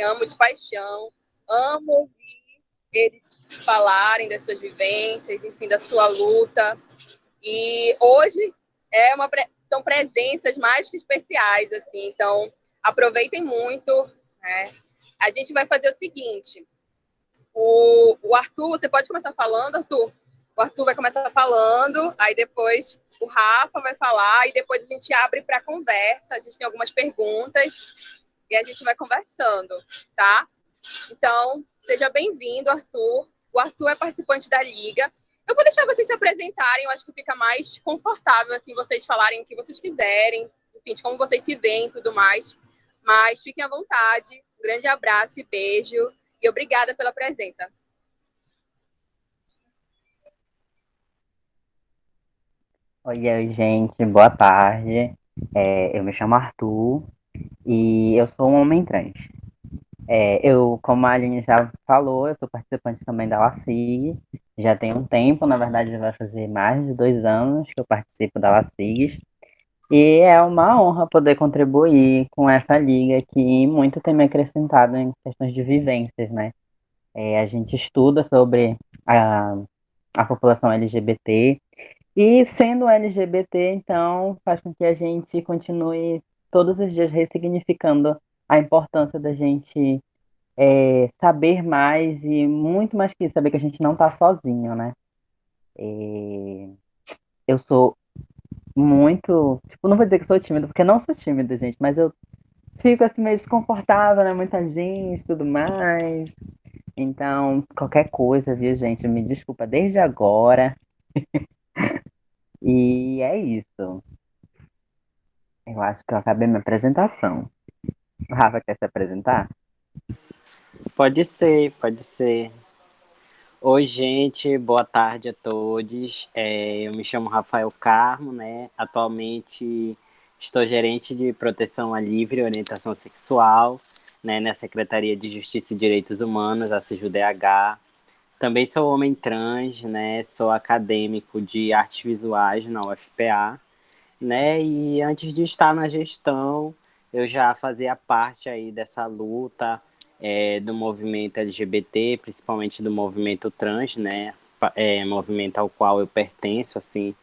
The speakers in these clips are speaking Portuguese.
amo de paixão, amo ouvir eles falarem das suas vivências, enfim, da sua luta. E hoje são presenças mais que especiais, assim, então aproveitem muito, né? A gente vai fazer o seguinte, o Arthur, você pode começar falando, Arthur? O Arthur vai começar falando, aí depois o Rafa vai falar, e depois a gente abre para conversa, a gente tem algumas perguntas, e a gente vai conversando, tá? Então, seja bem-vindo, Arthur. O Arthur é participante da Liga. Eu vou deixar vocês se apresentarem, eu acho que fica mais confortável, assim, vocês falarem o que vocês quiserem, enfim, de como vocês se veem e tudo mais. Mas fiquem à vontade. Um grande abraço e beijo. E obrigada pela presença. Oi, gente, boa tarde. Eu me chamo Arthur e eu sou um homem trans. Como a Aline já falou, eu sou participante também da LACIG. Já tem um tempo, na verdade, vai fazer mais de 2 anos que eu participo da LACIG. E é uma honra poder contribuir com essa liga que muito tem me acrescentado em questões de vivências, né? A gente estuda sobre a, a população LGBT. E sendo LGBT, então, faz com que a gente continue todos os dias ressignificando a importância da gente saber mais e muito mais que isso, saber que a gente não está sozinho, né? E eu sou muito, tipo, não vou dizer que sou tímido, porque não sou tímido, gente, mas eu fico assim meio desconfortável, né? Muita gente, e tudo mais. Então, qualquer coisa, viu, gente? Me desculpa desde agora. E é isso. Eu acho que eu acabei minha apresentação. O Rafa quer se apresentar? Pode ser, pode ser. Oi, gente, boa tarde a todos. Eu me chamo Rafael Carmo, né? Atualmente estou gerente de proteção à livre orientação sexual, né? Na Secretaria de Justiça e Direitos Humanos, a CJUDH. Também sou homem trans, né? Sou acadêmico de artes visuais na UFPA, né? E antes de estar na gestão, eu já fazia parte aí dessa luta do movimento LGBT, principalmente do movimento trans, né? Movimento ao qual eu pertenço, assim,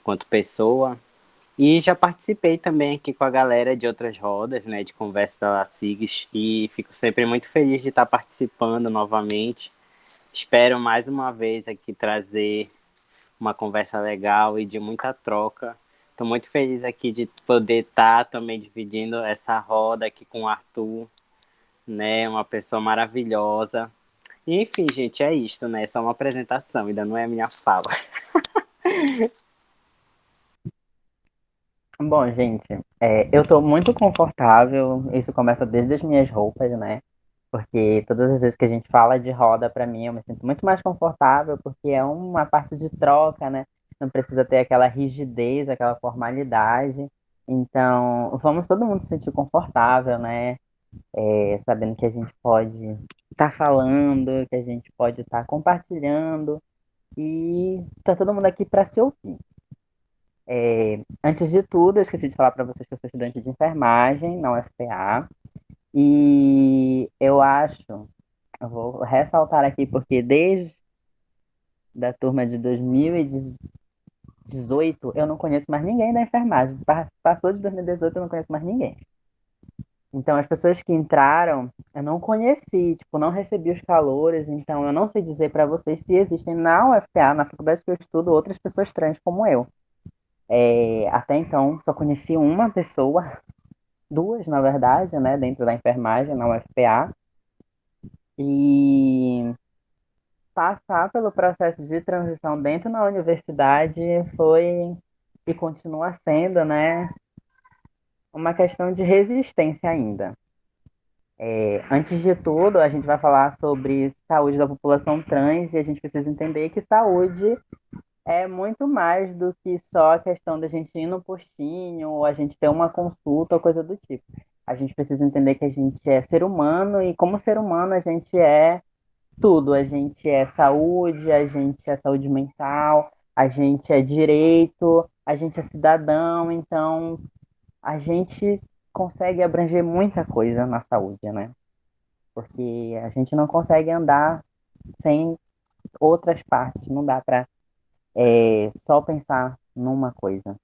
enquanto pessoa. E já participei também aqui com a galera de outras rodas, né, de conversa da LACIGS, e fico sempre muito feliz de estar participando novamente. Espero mais uma vez aqui trazer uma conversa legal e de muita troca. Estou muito feliz aqui de poder estar também dividindo essa roda aqui com o Arthur, né? Uma pessoa maravilhosa. E, enfim, gente, é isto, né? É só uma apresentação, ainda não é a minha fala. Bom, gente, eu tô muito confortável. Isso começa desde as minhas roupas, né? Porque todas as vezes que a gente fala de roda, pra mim, eu me sinto muito mais confortável, porque é uma parte de troca, né? Não precisa ter aquela rigidez, aquela formalidade. Então, vamos todo mundo se sentir confortável, né? Sabendo que a gente pode estar falando, que a gente pode estar compartilhando. E tá todo mundo aqui para se ouvir. Antes de tudo, eu esqueci de falar para vocês que eu sou estudante de enfermagem na UFPA. E eu vou ressaltar aqui, porque desde da turma de 2018, eu não conheço mais ninguém da enfermagem. Passou de 2018, eu não conheço mais ninguém. Então, as pessoas que entraram, eu não conheci, tipo, não recebi os calores, então eu não sei dizer para vocês se existem na UFPA, na faculdade que eu estudo, outras pessoas trans como eu. Até então, só conheci uma pessoa, duas, na verdade, né, dentro da enfermagem na UFPA. E passar pelo processo de transição dentro da universidade foi e continua sendo, né, uma questão de resistência ainda. Antes de tudo, a gente vai falar sobre saúde da população trans e a gente precisa entender que saúde é muito mais do que só a questão da gente ir no postinho ou a gente ter uma consulta ou coisa do tipo. A gente precisa entender que a gente é ser humano e como ser humano a gente é tudo. A gente é saúde, a gente é saúde mental, a gente é direito, a gente é cidadão, então a gente consegue abranger muita coisa na saúde, né? porque a gente não consegue andar sem outras partes, não dá para só pensar numa coisa.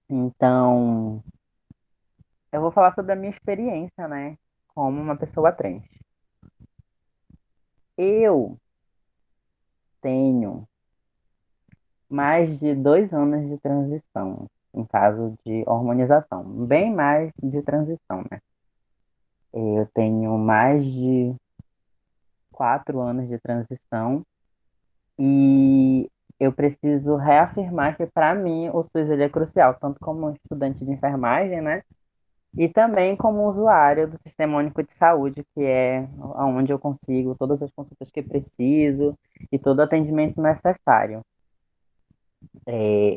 Então, eu vou falar sobre a minha experiência, né, como uma pessoa trans. Eu tenho mais de 2 anos de transição, em caso de hormonização, bem mais de transição, né? Eu tenho mais de 4 anos de transição e eu preciso reafirmar que, para mim, o SUS ele é crucial, tanto como estudante de enfermagem, né? E também como usuário do Sistema Único de Saúde, que é onde eu consigo todas as consultas que preciso e todo o atendimento necessário.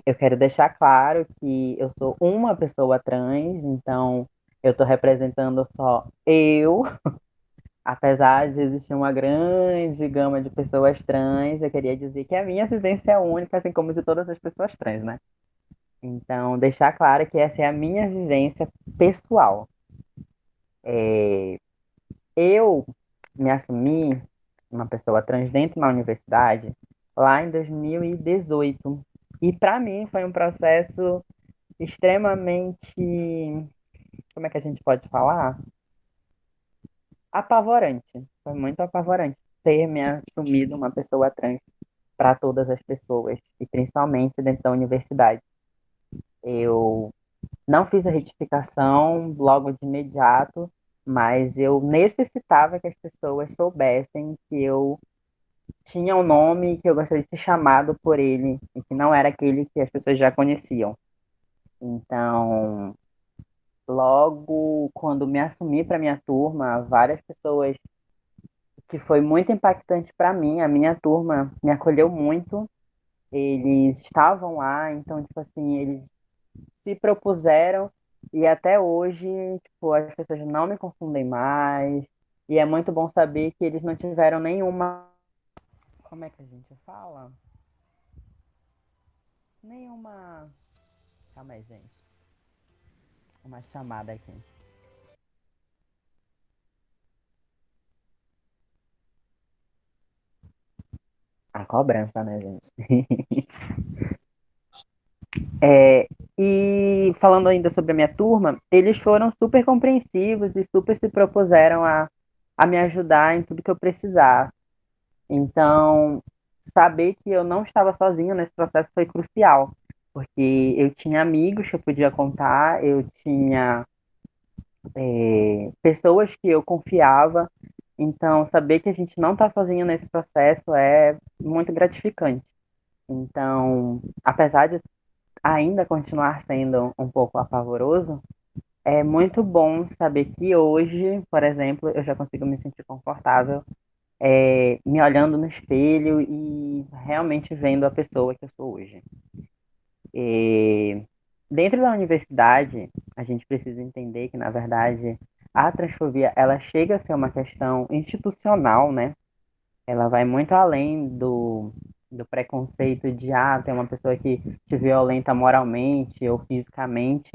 Eu quero deixar claro que eu sou uma pessoa trans, então eu estou representando só eu, apesar de existir uma grande gama de pessoas trans, eu queria dizer que a minha vivência é única, assim como de todas as pessoas trans, né? Então, deixar claro que essa é a minha vivência pessoal. Eu me assumi uma pessoa trans dentro da universidade lá em 2018. E para mim foi um processo extremamente, como é que a gente pode falar? Apavorante. Foi muito apavorante ter me assumido uma pessoa trans para todas as pessoas, e principalmente dentro da universidade. Eu não fiz a retificação logo de imediato, mas eu necessitava que as pessoas soubessem que eu tinha um nome que eu gostaria de ser chamado por ele, e que não era aquele que as pessoas já conheciam. Então, logo quando me assumi para minha turma, várias pessoas, que foi muito impactante para mim, a minha turma me acolheu muito. Eles estavam lá, então, tipo assim, eles se propuseram e até hoje, tipo, as pessoas não me confundem mais. E é muito bom saber que eles não tiveram nenhuma, como é que a gente fala? Nenhuma, calma aí, gente. Uma chamada aqui. A cobrança, né, gente? É, e falando ainda sobre a minha turma, eles foram super compreensivos e super se propuseram a me ajudar em tudo que eu precisar. Então, saber que eu não estava sozinho nesse processo foi crucial, porque eu tinha amigos que eu podia contar, eu tinha pessoas que eu confiava. Então, saber que a gente não está sozinho nesse processo é muito gratificante. Então, apesar de ainda continuar sendo um pouco apavoroso, é muito bom saber que hoje, por exemplo, eu já consigo me sentir confortável, me olhando no espelho e realmente vendo a pessoa que eu sou hoje. E dentro da universidade, a gente precisa entender que, na verdade, a transfobia ela chega a ser uma questão institucional, né? Ela vai muito além do preconceito de ter uma pessoa que te violenta moralmente ou fisicamente.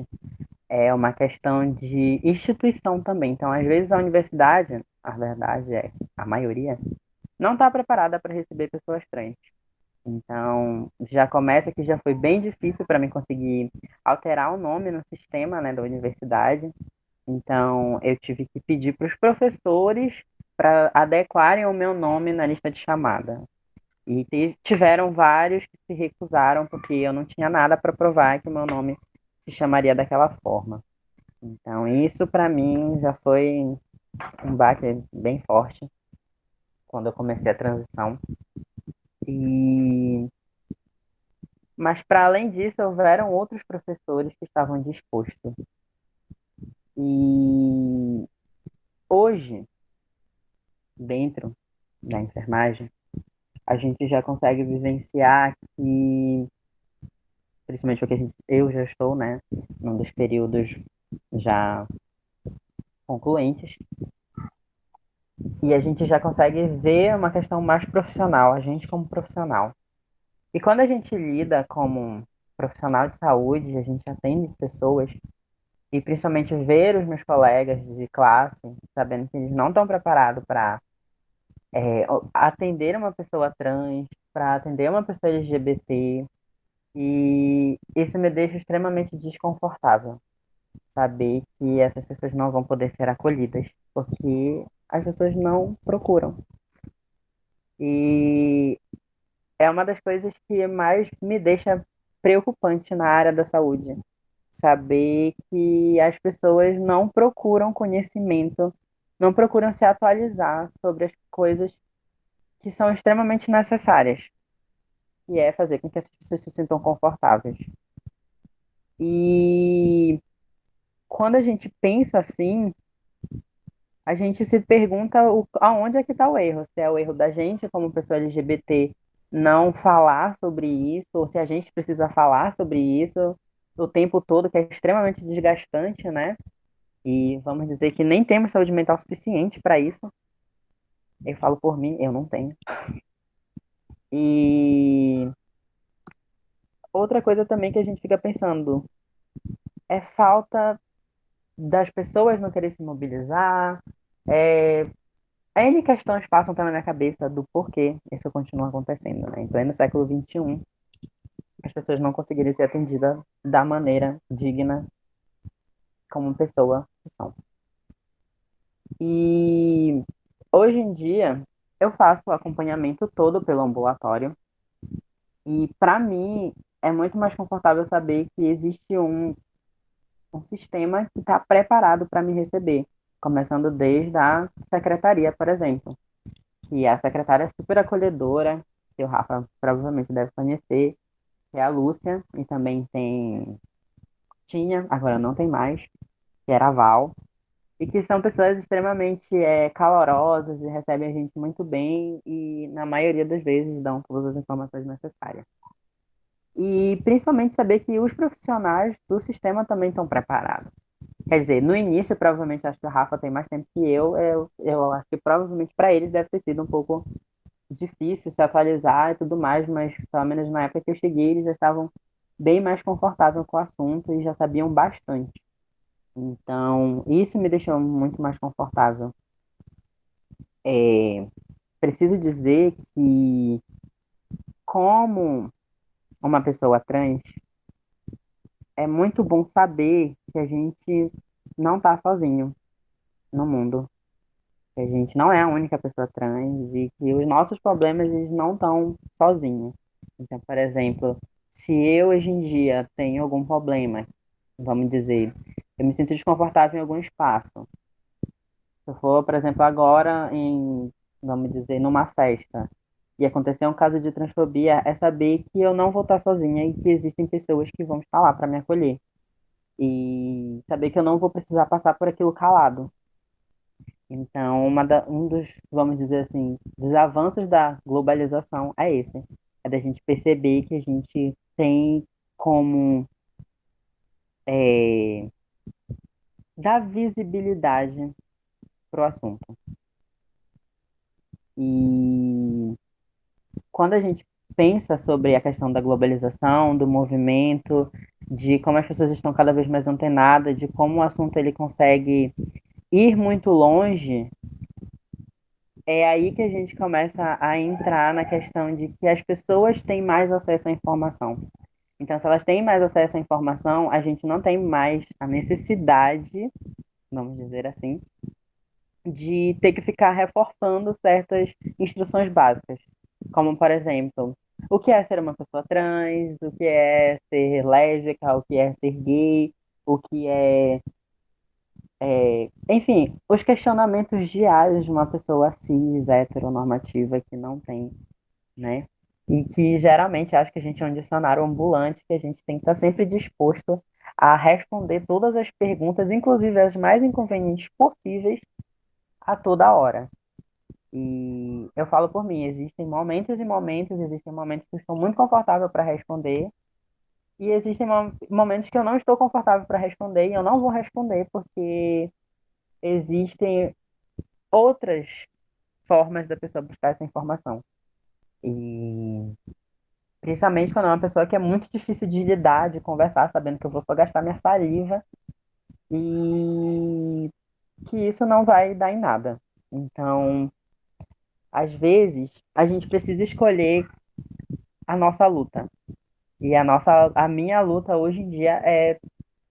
É uma questão de instituição também. Então, às vezes, a universidade, a verdade é, a maioria, não está preparada para receber pessoas trans. Então, já começa que já foi bem difícil para mim conseguir alterar o nome no sistema, né, da universidade. Então, eu tive que pedir para os professores para adequarem o meu nome na lista de chamada. E tiveram vários que se recusaram porque eu não tinha nada para provar que o meu nome se chamaria daquela forma. Então, isso para mim já foi um baque bem forte quando eu comecei a transição. E mas para além disso, houveram outros professores que estavam dispostos. E hoje, dentro da enfermagem, a gente já consegue vivenciar que, principalmente porque eu já estou, né, num dos períodos já concluentes, e a gente já consegue ver uma questão mais profissional, a gente como profissional. E quando a gente lida como profissional de saúde, a gente atende pessoas, e principalmente ver os meus colegas de classe, sabendo que eles não estão preparados para atender uma pessoa trans, para atender uma pessoa LGBT, e isso me deixa extremamente desconfortável, saber que essas pessoas não vão poder ser acolhidas, porque as pessoas não procuram. E é uma das coisas que mais me deixa preocupante na área da saúde. Saber que as pessoas não procuram conhecimento, não procuram se atualizar sobre as coisas que são extremamente necessárias, e é fazer com que essas pessoas se sintam confortáveis. E quando a gente pensa assim, a gente se pergunta aonde é que está o erro. Se é o erro da gente, como pessoa LGBT, não falar sobre isso, ou se a gente precisa falar sobre isso o tempo todo, que é extremamente desgastante, né? E vamos dizer que nem temos saúde mental suficiente para isso. Eu falo por mim, eu não tenho. E outra coisa também que a gente fica pensando é falta das pessoas não querer se mobilizar. É, N questões passam pela minha cabeça do porquê isso continua acontecendo, né? Em pleno século XXI, as pessoas não conseguirem ser atendidas da maneira digna como pessoa que são. E hoje em dia, eu faço o acompanhamento todo pelo ambulatório. E para mim, é muito mais confortável saber que existe um sistema que está preparado para me receber, começando desde a secretaria, por exemplo, que a secretária é super acolhedora, que o Rafa provavelmente deve conhecer, que é a Lúcia, e também tinha, agora não tem mais, que era a Val, e que são pessoas extremamente calorosas e recebem a gente muito bem e, na maioria das vezes, dão todas as informações necessárias. E principalmente saber que os profissionais do sistema também estão preparados. Quer dizer, no início, provavelmente, acho que o Rafa tem mais tempo que eu acho que provavelmente para eles deve ter sido um pouco difícil se atualizar e tudo mais, mas pelo menos na época que eu cheguei, eles já estavam bem mais confortáveis com o assunto e já sabiam bastante. Então, isso me deixou muito mais confortável. É, preciso dizer que, como uma pessoa trans, é muito bom saber que a gente não está sozinho no mundo, que a gente não é a única pessoa trans e que os nossos problemas eles não estão sozinhos. Então, por exemplo, se eu hoje em dia tenho algum problema, vamos dizer, eu me sinto desconfortável em algum espaço. Se eu for, por exemplo, agora vamos dizer, numa festa e acontecer um caso de transfobia, é saber que eu não vou estar sozinha e que existem pessoas que vão estar lá para me acolher. E saber que eu não vou precisar passar por aquilo calado. Então, um dos, vamos dizer assim, dos avanços da globalização é esse. É da gente perceber que a gente tem como é, dar visibilidade para o assunto. E quando a gente pensa sobre a questão da globalização, do movimento, de como as pessoas estão cada vez mais antenadas, de como o assunto ele consegue ir muito longe, é aí que a gente começa a entrar na questão de que as pessoas têm mais acesso à informação. Então, se elas têm mais acesso à informação, a gente não tem mais a necessidade, vamos dizer assim, de ter que ficar reforçando certas instruções básicas, como, por exemplo, o que é ser uma pessoa trans, o que é ser lésbica, o que é ser gay, o que enfim, os questionamentos diários de uma pessoa cis, heteronormativa, que não tem, né? E que geralmente acho que a gente é um dicionário ambulante, que a gente tem que estar sempre disposto a responder todas as perguntas, inclusive as mais inconvenientes possíveis, a toda hora. E eu falo por mim, existem momentos e momentos, existem momentos que eu estou muito confortável para responder, e existem momentos que eu não estou confortável para responder, e eu não vou responder, porque existem outras formas da pessoa buscar essa informação. E principalmente quando é uma pessoa que é muito difícil de lidar, de conversar, sabendo que eu vou só gastar minha saliva e que isso não vai dar em nada. Então, às vezes, a gente precisa escolher a nossa luta. E a minha luta hoje em dia é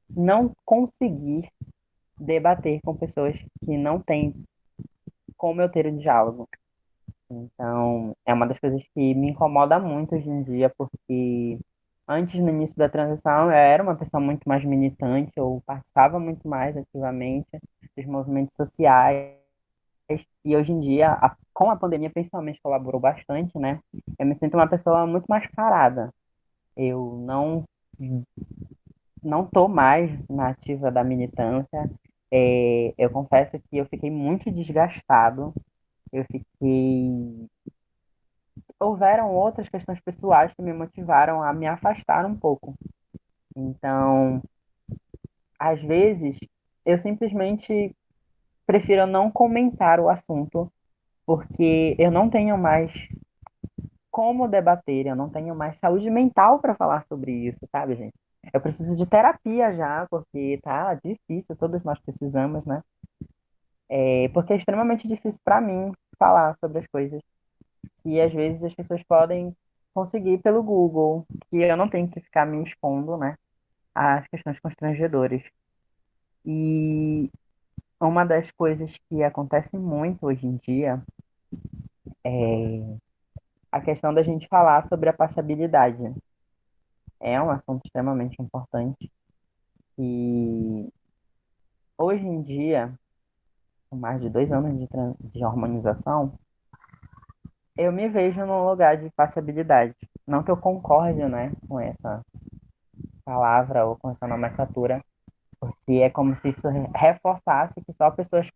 não conseguir debater com pessoas que não têm como eu ter o diálogo. Então, é uma das coisas que me incomoda muito hoje em dia, porque antes, no início da transição, eu era uma pessoa muito mais militante, eu participava muito mais ativamente dos movimentos sociais, e hoje em dia, com a pandemia, principalmente, colaborou bastante, né? Eu me sinto uma pessoa muito mais parada. Eu não tô mais na ativa da militância. Eu confesso que eu fiquei muito desgastado. Eu fiquei Houveram outras questões pessoais que me motivaram a me afastar um pouco. Então, às vezes, eu simplesmente prefiro não comentar o assunto, porque eu não tenho mais como debater, eu não tenho mais saúde mental para falar sobre isso, sabe, gente? Eu preciso de terapia já, porque tá difícil, todos nós precisamos, né? Porque é extremamente difícil para mim falar sobre as coisas. E às vezes as pessoas podem conseguir pelo Google, que eu não tenho que ficar me expondo, né, às questões constrangedoras. E uma das coisas que acontece muito hoje em dia é a questão da gente falar sobre a passabilidade. É um assunto extremamente importante e hoje em dia, com mais de 2 anos de hormonização, eu me vejo num lugar de passabilidade. Não que eu concorde, né, com essa palavra ou com essa nomenclatura, porque é como se isso reforçasse que só pessoas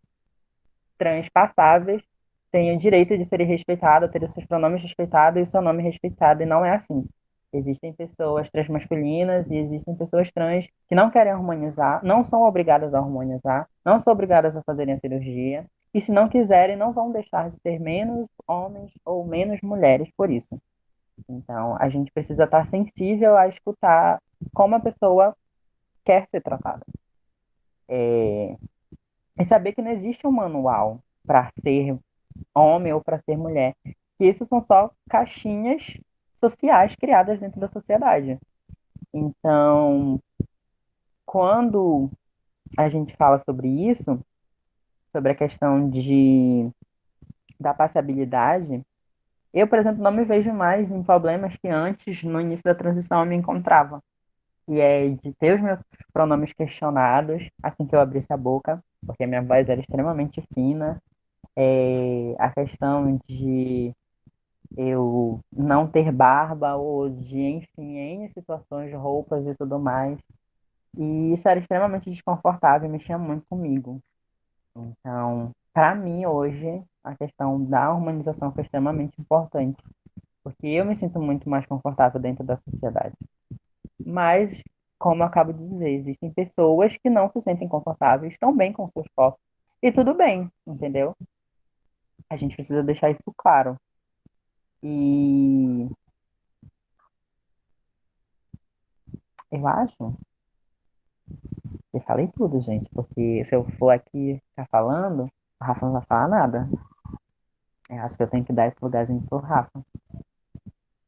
transpassáveis têm o direito de serem respeitadas, ter os seus pronomes respeitados e o seu nome respeitado, e não é assim. Existem pessoas transmasculinas e existem pessoas trans que não querem harmonizar, não são obrigadas a harmonizar, não são obrigadas a fazerem a cirurgia, e se não quiserem, não vão deixar de ter menos homens ou menos mulheres por isso. Então, a gente precisa estar sensível a escutar como a pessoa quer ser tratada. E saber que não existe um manual para ser homem ou para ser mulher. Que isso são só caixinhas sociais criadas dentro da sociedade. Então, quando a gente fala sobre isso, sobre a questão da passabilidade, eu, por exemplo, não me vejo mais em problemas que antes, no início da transição, eu me encontrava. E é de ter os meus pronomes questionados assim que eu abrisse a boca, porque a minha voz era extremamente fina. A questão de eu não ter barba ou de, enfim, N situações, de roupas e tudo mais. E isso era extremamente desconfortável e mexia muito comigo. Então, para mim, hoje, a questão da harmonização foi extremamente importante, porque eu me sinto muito mais confortável dentro da sociedade. Mas, como eu acabo de dizer, existem pessoas que não se sentem confortáveis, estão bem com seus corpos. E tudo bem, entendeu? A gente precisa deixar isso claro. E eu acho que falei tudo, gente, porque se eu for aqui ficar falando, o Rafa não vai falar nada. Eu acho que eu tenho que dar esse lugarzinho pro Rafa.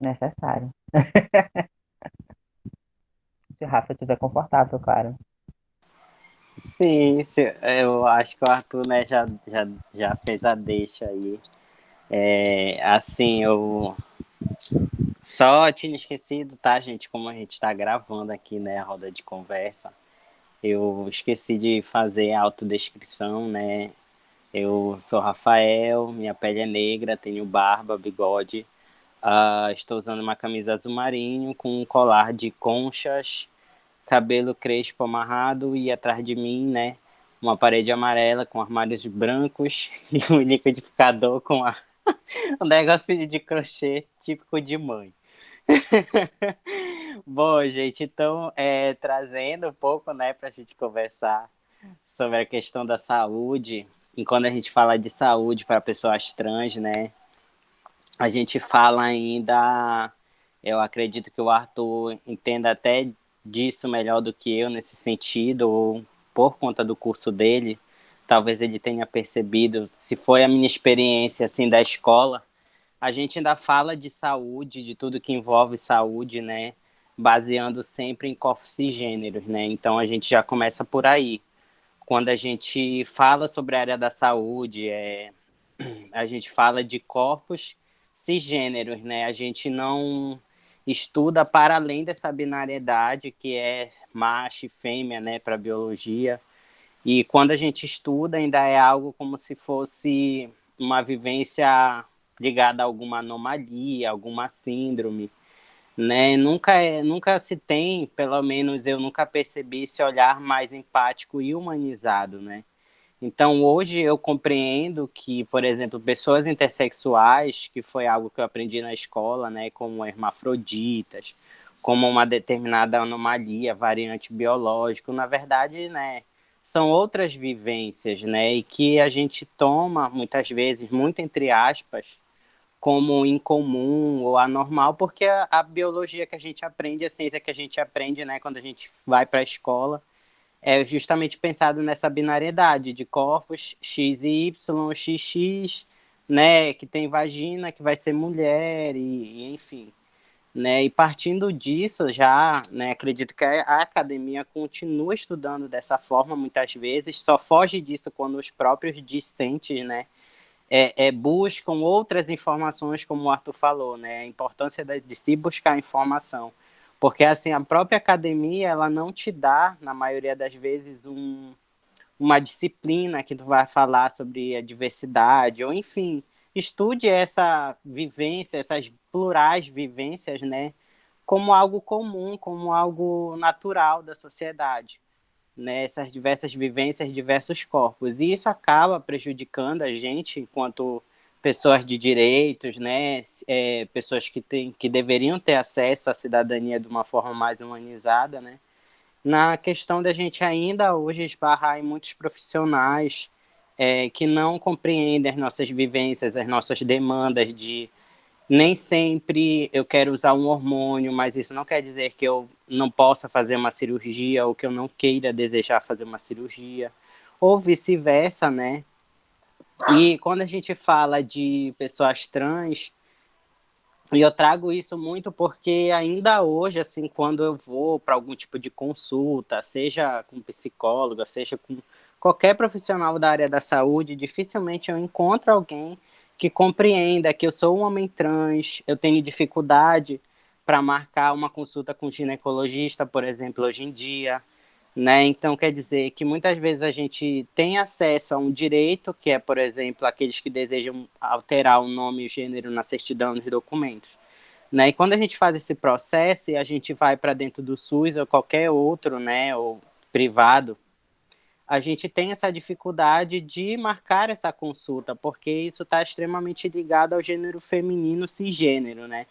Necessário. Se o Rafa estiver confortável, claro. Sim, eu acho que o Arthur, né, já fez a deixa aí. Assim, eu só tinha esquecido, tá, gente? Como a gente tá gravando aqui, né, a roda de conversa, eu esqueci de fazer a autodescrição, né? Eu sou Rafael, minha pele é negra, tenho barba, bigode. Estou usando uma camisa azul marinho com um colar de conchas, cabelo crespo amarrado e atrás de mim, né, uma parede amarela com armários brancos e um liquidificador com um negocinho de crochê típico de mãe. Bom, gente, então, trazendo um pouco, né, para a gente conversar sobre a questão da saúde, e quando a gente fala de saúde para pessoas trans, né, a gente fala ainda, eu acredito que o Arthur entenda até disso melhor do que eu nesse sentido, por conta do curso dele, talvez ele tenha percebido, se foi a minha experiência assim da escola, a gente ainda fala de saúde, de tudo que envolve saúde, né? Baseando sempre em corpos cisgêneros, né? Então a gente já começa por aí. Quando a gente fala sobre a área da saúde, a gente fala de corpos cisgêneros, né? A gente não estuda para além dessa binariedade que é macho e fêmea, né, para biologia. E quando a gente estuda, ainda é algo como se fosse uma vivência ligada a alguma anomalia, alguma síndrome, né? Nunca se tem, pelo menos eu nunca percebi esse olhar mais empático e humanizado, né? Então, hoje eu compreendo que, por exemplo, pessoas intersexuais, que foi algo que eu aprendi na escola, né, como hermafroditas, como uma determinada anomalia, variante biológico, na verdade, né, são outras vivências, né, e que a gente toma, muitas vezes, muito entre aspas, como incomum ou anormal, porque a biologia que a gente aprende, a ciência que a gente aprende, né, quando a gente vai para a escola, é justamente pensado nessa binariedade de corpos X e Y, XX, né, que tem vagina, que vai ser mulher, enfim. Né, e partindo disso, já né, acredito que a academia continua estudando dessa forma muitas vezes, só foge disso quando os próprios discentes né, buscam outras informações, como o Arthur falou, né, a importância de se buscar informação. Porque assim, a própria academia ela não te dá, na maioria das vezes, uma disciplina que tu vai falar sobre a diversidade, ou enfim, estude essa vivência, essas plurais vivências, né, como algo comum, como algo natural da sociedade, né, essas diversas vivências, diversos corpos. E isso acaba prejudicando a gente enquanto pessoas de direitos, né, pessoas que deveriam ter acesso à cidadania de uma forma mais humanizada, né, na questão da gente ainda hoje esbarrar em muitos profissionais que não compreendem as nossas vivências, as nossas demandas de nem sempre eu quero usar um hormônio, mas isso não quer dizer que eu não possa fazer uma cirurgia ou que eu não queira desejar fazer uma cirurgia, ou vice-versa, né? E quando a gente fala de pessoas trans, e eu trago isso muito porque ainda hoje, assim, quando eu vou para algum tipo de consulta, seja com psicóloga, seja com qualquer profissional da área da saúde, dificilmente eu encontro alguém que compreenda que eu sou um homem trans, eu tenho dificuldade para marcar uma consulta com ginecologista, por exemplo, hoje em dia, né? Então, quer dizer que muitas vezes a gente tem acesso a um direito, que é, por exemplo, aqueles que desejam alterar o nome e o gênero na certidão nos documentos. Né? E quando a gente faz esse processo e a gente vai para dentro do SUS ou qualquer outro, né, ou privado, a gente tem essa dificuldade de marcar essa consulta, porque isso está extremamente ligado ao gênero feminino cisgênero, né?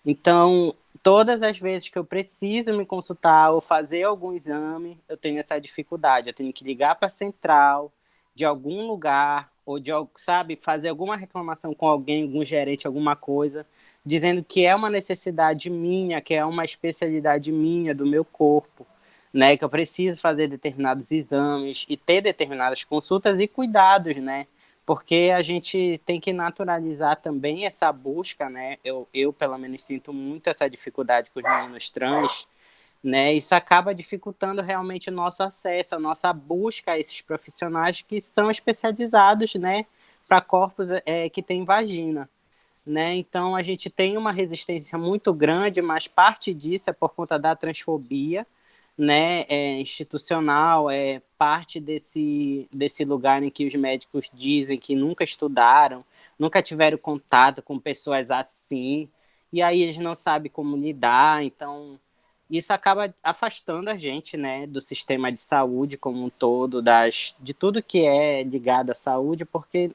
Então, todas as vezes que eu preciso me consultar ou fazer algum exame, eu tenho essa dificuldade. Eu tenho que ligar para a central de algum lugar, ou sabe, fazer alguma reclamação com alguém, algum gerente, alguma coisa, dizendo que é uma necessidade minha, que é uma especialidade minha, do meu corpo, né? Que eu preciso fazer determinados exames e ter determinadas consultas e cuidados, né? Porque a gente tem que naturalizar também essa busca, né? Eu pelo menos sinto muito essa dificuldade com os meninos trans, né? Isso acaba dificultando realmente o nosso acesso, a nossa busca a esses profissionais que são especializados, né? Para corpos que têm vagina, né? Então a gente tem uma resistência muito grande, mas parte disso é por conta da transfobia, né, institucional, é parte desse lugar em que os médicos dizem que nunca estudaram, nunca tiveram contato com pessoas assim, e aí eles não sabem como lidar, então isso acaba afastando a gente, né, do sistema de saúde como um todo, de tudo que é ligado à saúde, porque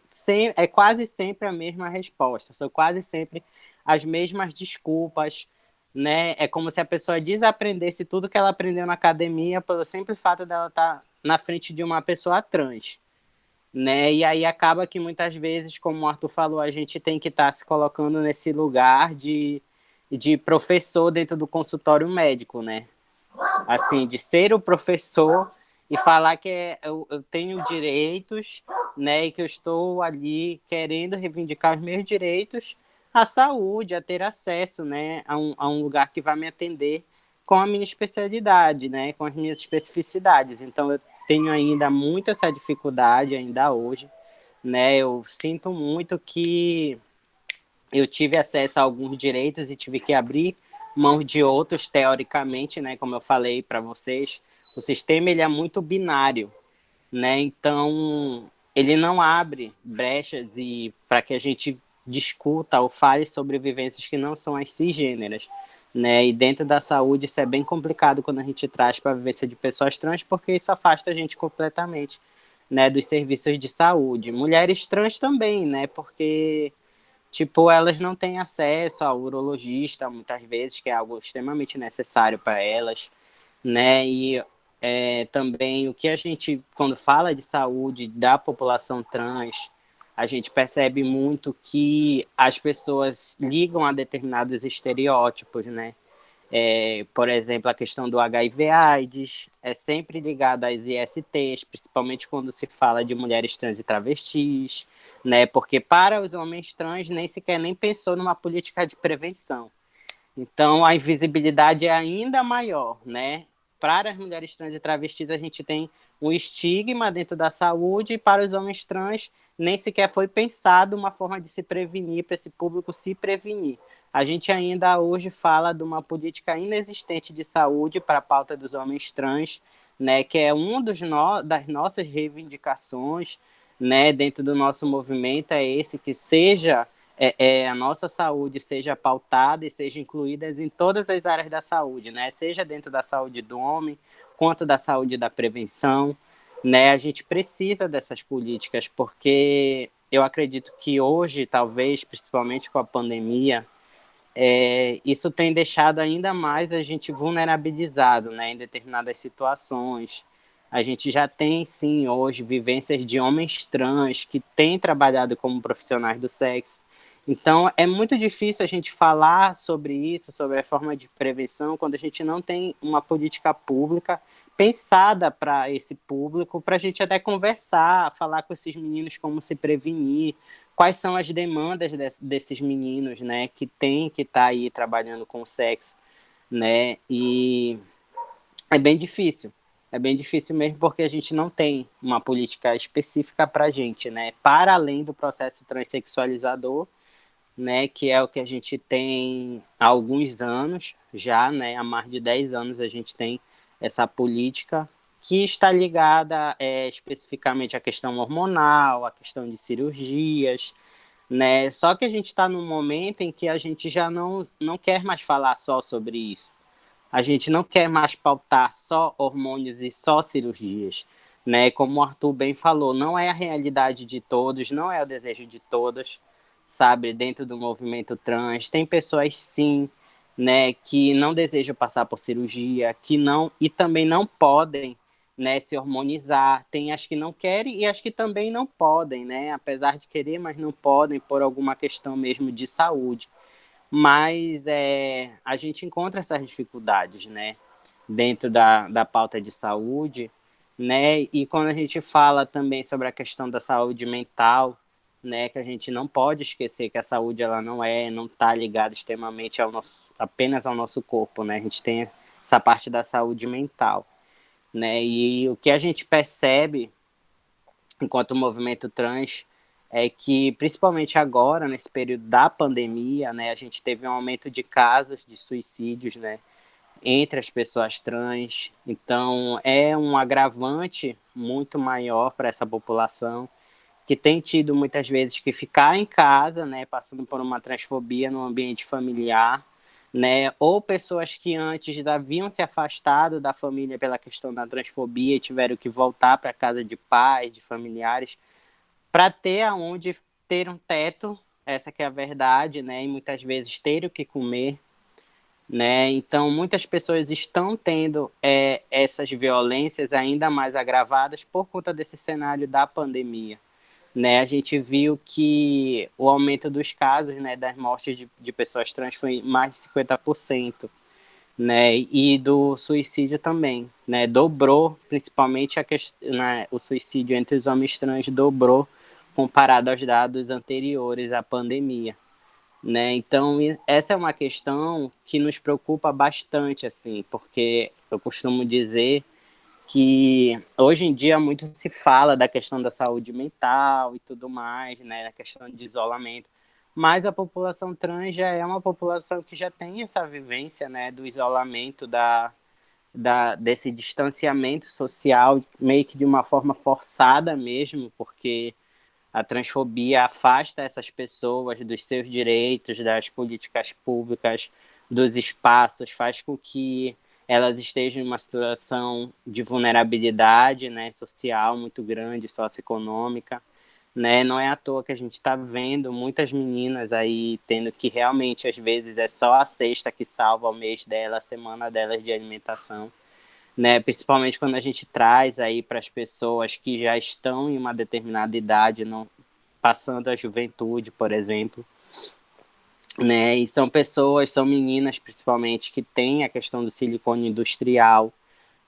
é quase sempre a mesma resposta, são quase sempre as mesmas desculpas, né? É como se a pessoa desaprendesse tudo que ela aprendeu na academia pelo simples fato dela estar na frente de uma pessoa trans, né? E aí acaba que muitas vezes, como o Arthur falou, a gente tem que estar se colocando nesse lugar de professor dentro do consultório médico, né? Assim, de ser o professor e falar que eu tenho direitos, né, e que eu estou ali querendo reivindicar os meus direitos à saúde, a ter acesso, né, a um lugar que vai me atender com a minha especialidade, né, com as minhas especificidades. Então, eu tenho ainda muito essa dificuldade ainda hoje, né, eu sinto muito que eu tive acesso a alguns direitos e tive que abrir mão de outros, teoricamente, né, como eu falei para vocês, o sistema ele é muito binário, né, então ele não abre brechas e para que a gente discuta ou fale sobre vivências que não são as cisgêneras, né, e dentro da saúde isso é bem complicado quando a gente traz para a vivência de pessoas trans, porque isso afasta a gente completamente, né, dos serviços de saúde. Mulheres trans também, né, porque tipo, elas não têm acesso ao urologista, muitas vezes, que é algo extremamente necessário para elas, né? E também o que a gente, quando fala de saúde da população trans, a gente percebe muito que as pessoas ligam a determinados estereótipos, né? Por exemplo, a questão do HIV/AIDS é sempre ligada às ISTs, principalmente quando se fala de mulheres trans e travestis, né? Porque para os homens trans nem sequer nem pensou numa política de prevenção. Então, a invisibilidade é ainda maior, né? Para as mulheres trans e travestis, a gente tem um estigma dentro da saúde, e para os homens trans, nem sequer foi pensado uma forma de se prevenir, para esse público se prevenir. A gente ainda hoje fala de uma política inexistente de saúde para a pauta dos homens trans, né? Que é das nossas reivindicações, né? Dentro do nosso movimento, é esse que seja a nossa saúde seja pautada e seja incluída em todas as áreas da saúde, né? Seja dentro da saúde do homem, quanto da saúde da prevenção, né? A gente precisa dessas políticas porque eu acredito que hoje, talvez, principalmente com a pandemia, isso tem deixado ainda mais a gente vulnerabilizado, né? Em determinadas situações. A gente já tem, sim, hoje, vivências de homens trans que têm trabalhado como profissionais do sexo. Então, é muito difícil a gente falar sobre isso, sobre a forma de prevenção, quando a gente não tem uma política pública pensada para esse público, para a gente até conversar, falar com esses meninos como se prevenir, quais são as demandas desses meninos, né, que tem que estar aí trabalhando com o sexo, né, e é bem difícil mesmo porque a gente não tem uma política específica para a gente, né, para além do processo transexualizador, né, que é o que a gente tem há alguns anos já, né, há mais de 10 anos a gente tem essa política que está ligada especificamente à questão hormonal, à questão de cirurgias, né, só que a gente está num momento em que a gente já não quer mais falar só sobre isso, a gente não quer mais pautar só hormônios e só cirurgias, né? Como o Arthur bem falou, não é a realidade de todos, não é o desejo de todas, sabe? Dentro do movimento trans, tem pessoas sim, né, que não desejam passar por cirurgia, que não e também não podem, né, se hormonizar. Tem as que não querem e as que também não podem, né? Apesar de querer, mas não podem por alguma questão mesmo de saúde. Mas a gente encontra essas dificuldades, né, dentro da pauta de saúde, né, e quando a gente fala também sobre a questão da saúde mental, né, que a gente não pode esquecer que a saúde ela não está ligada extremamente apenas ao nosso corpo, né, a gente tem essa parte da saúde mental, né, e o que a gente percebe enquanto movimento trans é que, principalmente agora, nesse período da pandemia, né, a gente teve um aumento de casos de suicídios, né, entre as pessoas trans. Então, é um agravante muito maior para essa população, que tem tido muitas vezes que ficar em casa, né, passando por uma transfobia no ambiente familiar, né, ou pessoas que antes haviam se afastado da família pela questão da transfobia e tiveram que voltar para casa de pais, de familiares, para ter aonde ter um teto, essa que é a verdade, né, e muitas vezes ter o que comer, né, então muitas pessoas estão tendo essas violências ainda mais agravadas por conta desse cenário da pandemia, né, a gente viu que o aumento dos casos, né, das mortes de pessoas trans foi mais de 50%, né, e do suicídio também, né, dobrou, principalmente né, o suicídio entre os homens trans dobrou comparado aos dados anteriores à pandemia, né, então essa é uma questão que nos preocupa bastante, assim, porque eu costumo dizer que hoje em dia muito se fala da questão da saúde mental e tudo mais, né, da questão de isolamento, mas a população trans já é uma população que já tem essa vivência, né, do isolamento, desse distanciamento social, meio que de uma forma forçada mesmo, porque a transfobia afasta essas pessoas dos seus direitos, das políticas públicas, dos espaços, faz com que elas estejam em uma situação de vulnerabilidade, né, social muito grande, socioeconômica, né? Não é à toa que a gente está vendo muitas meninas aí tendo que realmente, às vezes, é só a cesta que salva o mês dela, a semana delas de alimentação, né? Principalmente quando a gente traz aí para as pessoas que já estão em uma determinada idade, não passando a juventude, por exemplo, né? E são pessoas, são meninas principalmente que têm a questão do silicone industrial,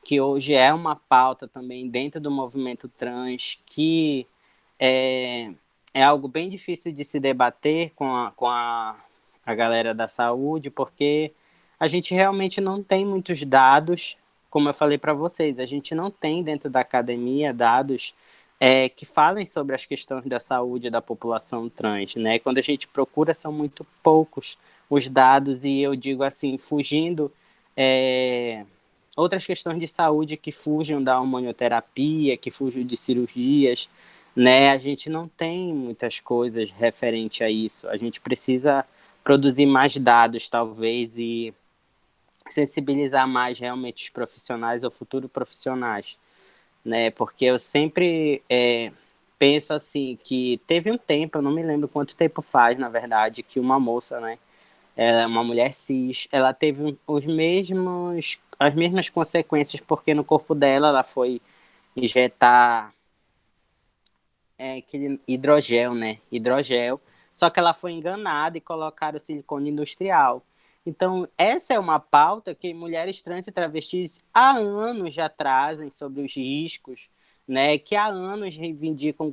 que hoje é uma pauta também dentro do movimento trans, que é, é algo bem difícil de se debater a galera da saúde, porque a gente realmente não tem muitos dados, como eu falei para vocês, a gente não tem dentro da academia dados que falem sobre as questões da saúde da população trans, né? Quando a gente procura, são muito poucos os dados, e eu digo assim, fugindo outras questões de saúde que fujam da hormonioterapia, que fujam de cirurgias, né? A gente não tem muitas coisas referente a isso. A gente precisa produzir mais dados, talvez, e sensibilizar mais realmente os profissionais ou futuros profissionais, né? Porque eu sempre penso assim que teve um tempo, eu não me lembro quanto tempo faz, na verdade, que uma moça, né? Ela é uma mulher cis, ela teve as mesmas consequências, porque no corpo dela ela foi injetar aquele hidrogel, né? Hidrogel. Só que ela foi enganada e colocaram silicone industrial. Então, essa é uma pauta que mulheres trans e travestis há anos já trazem sobre os riscos, né? Que há anos reivindicam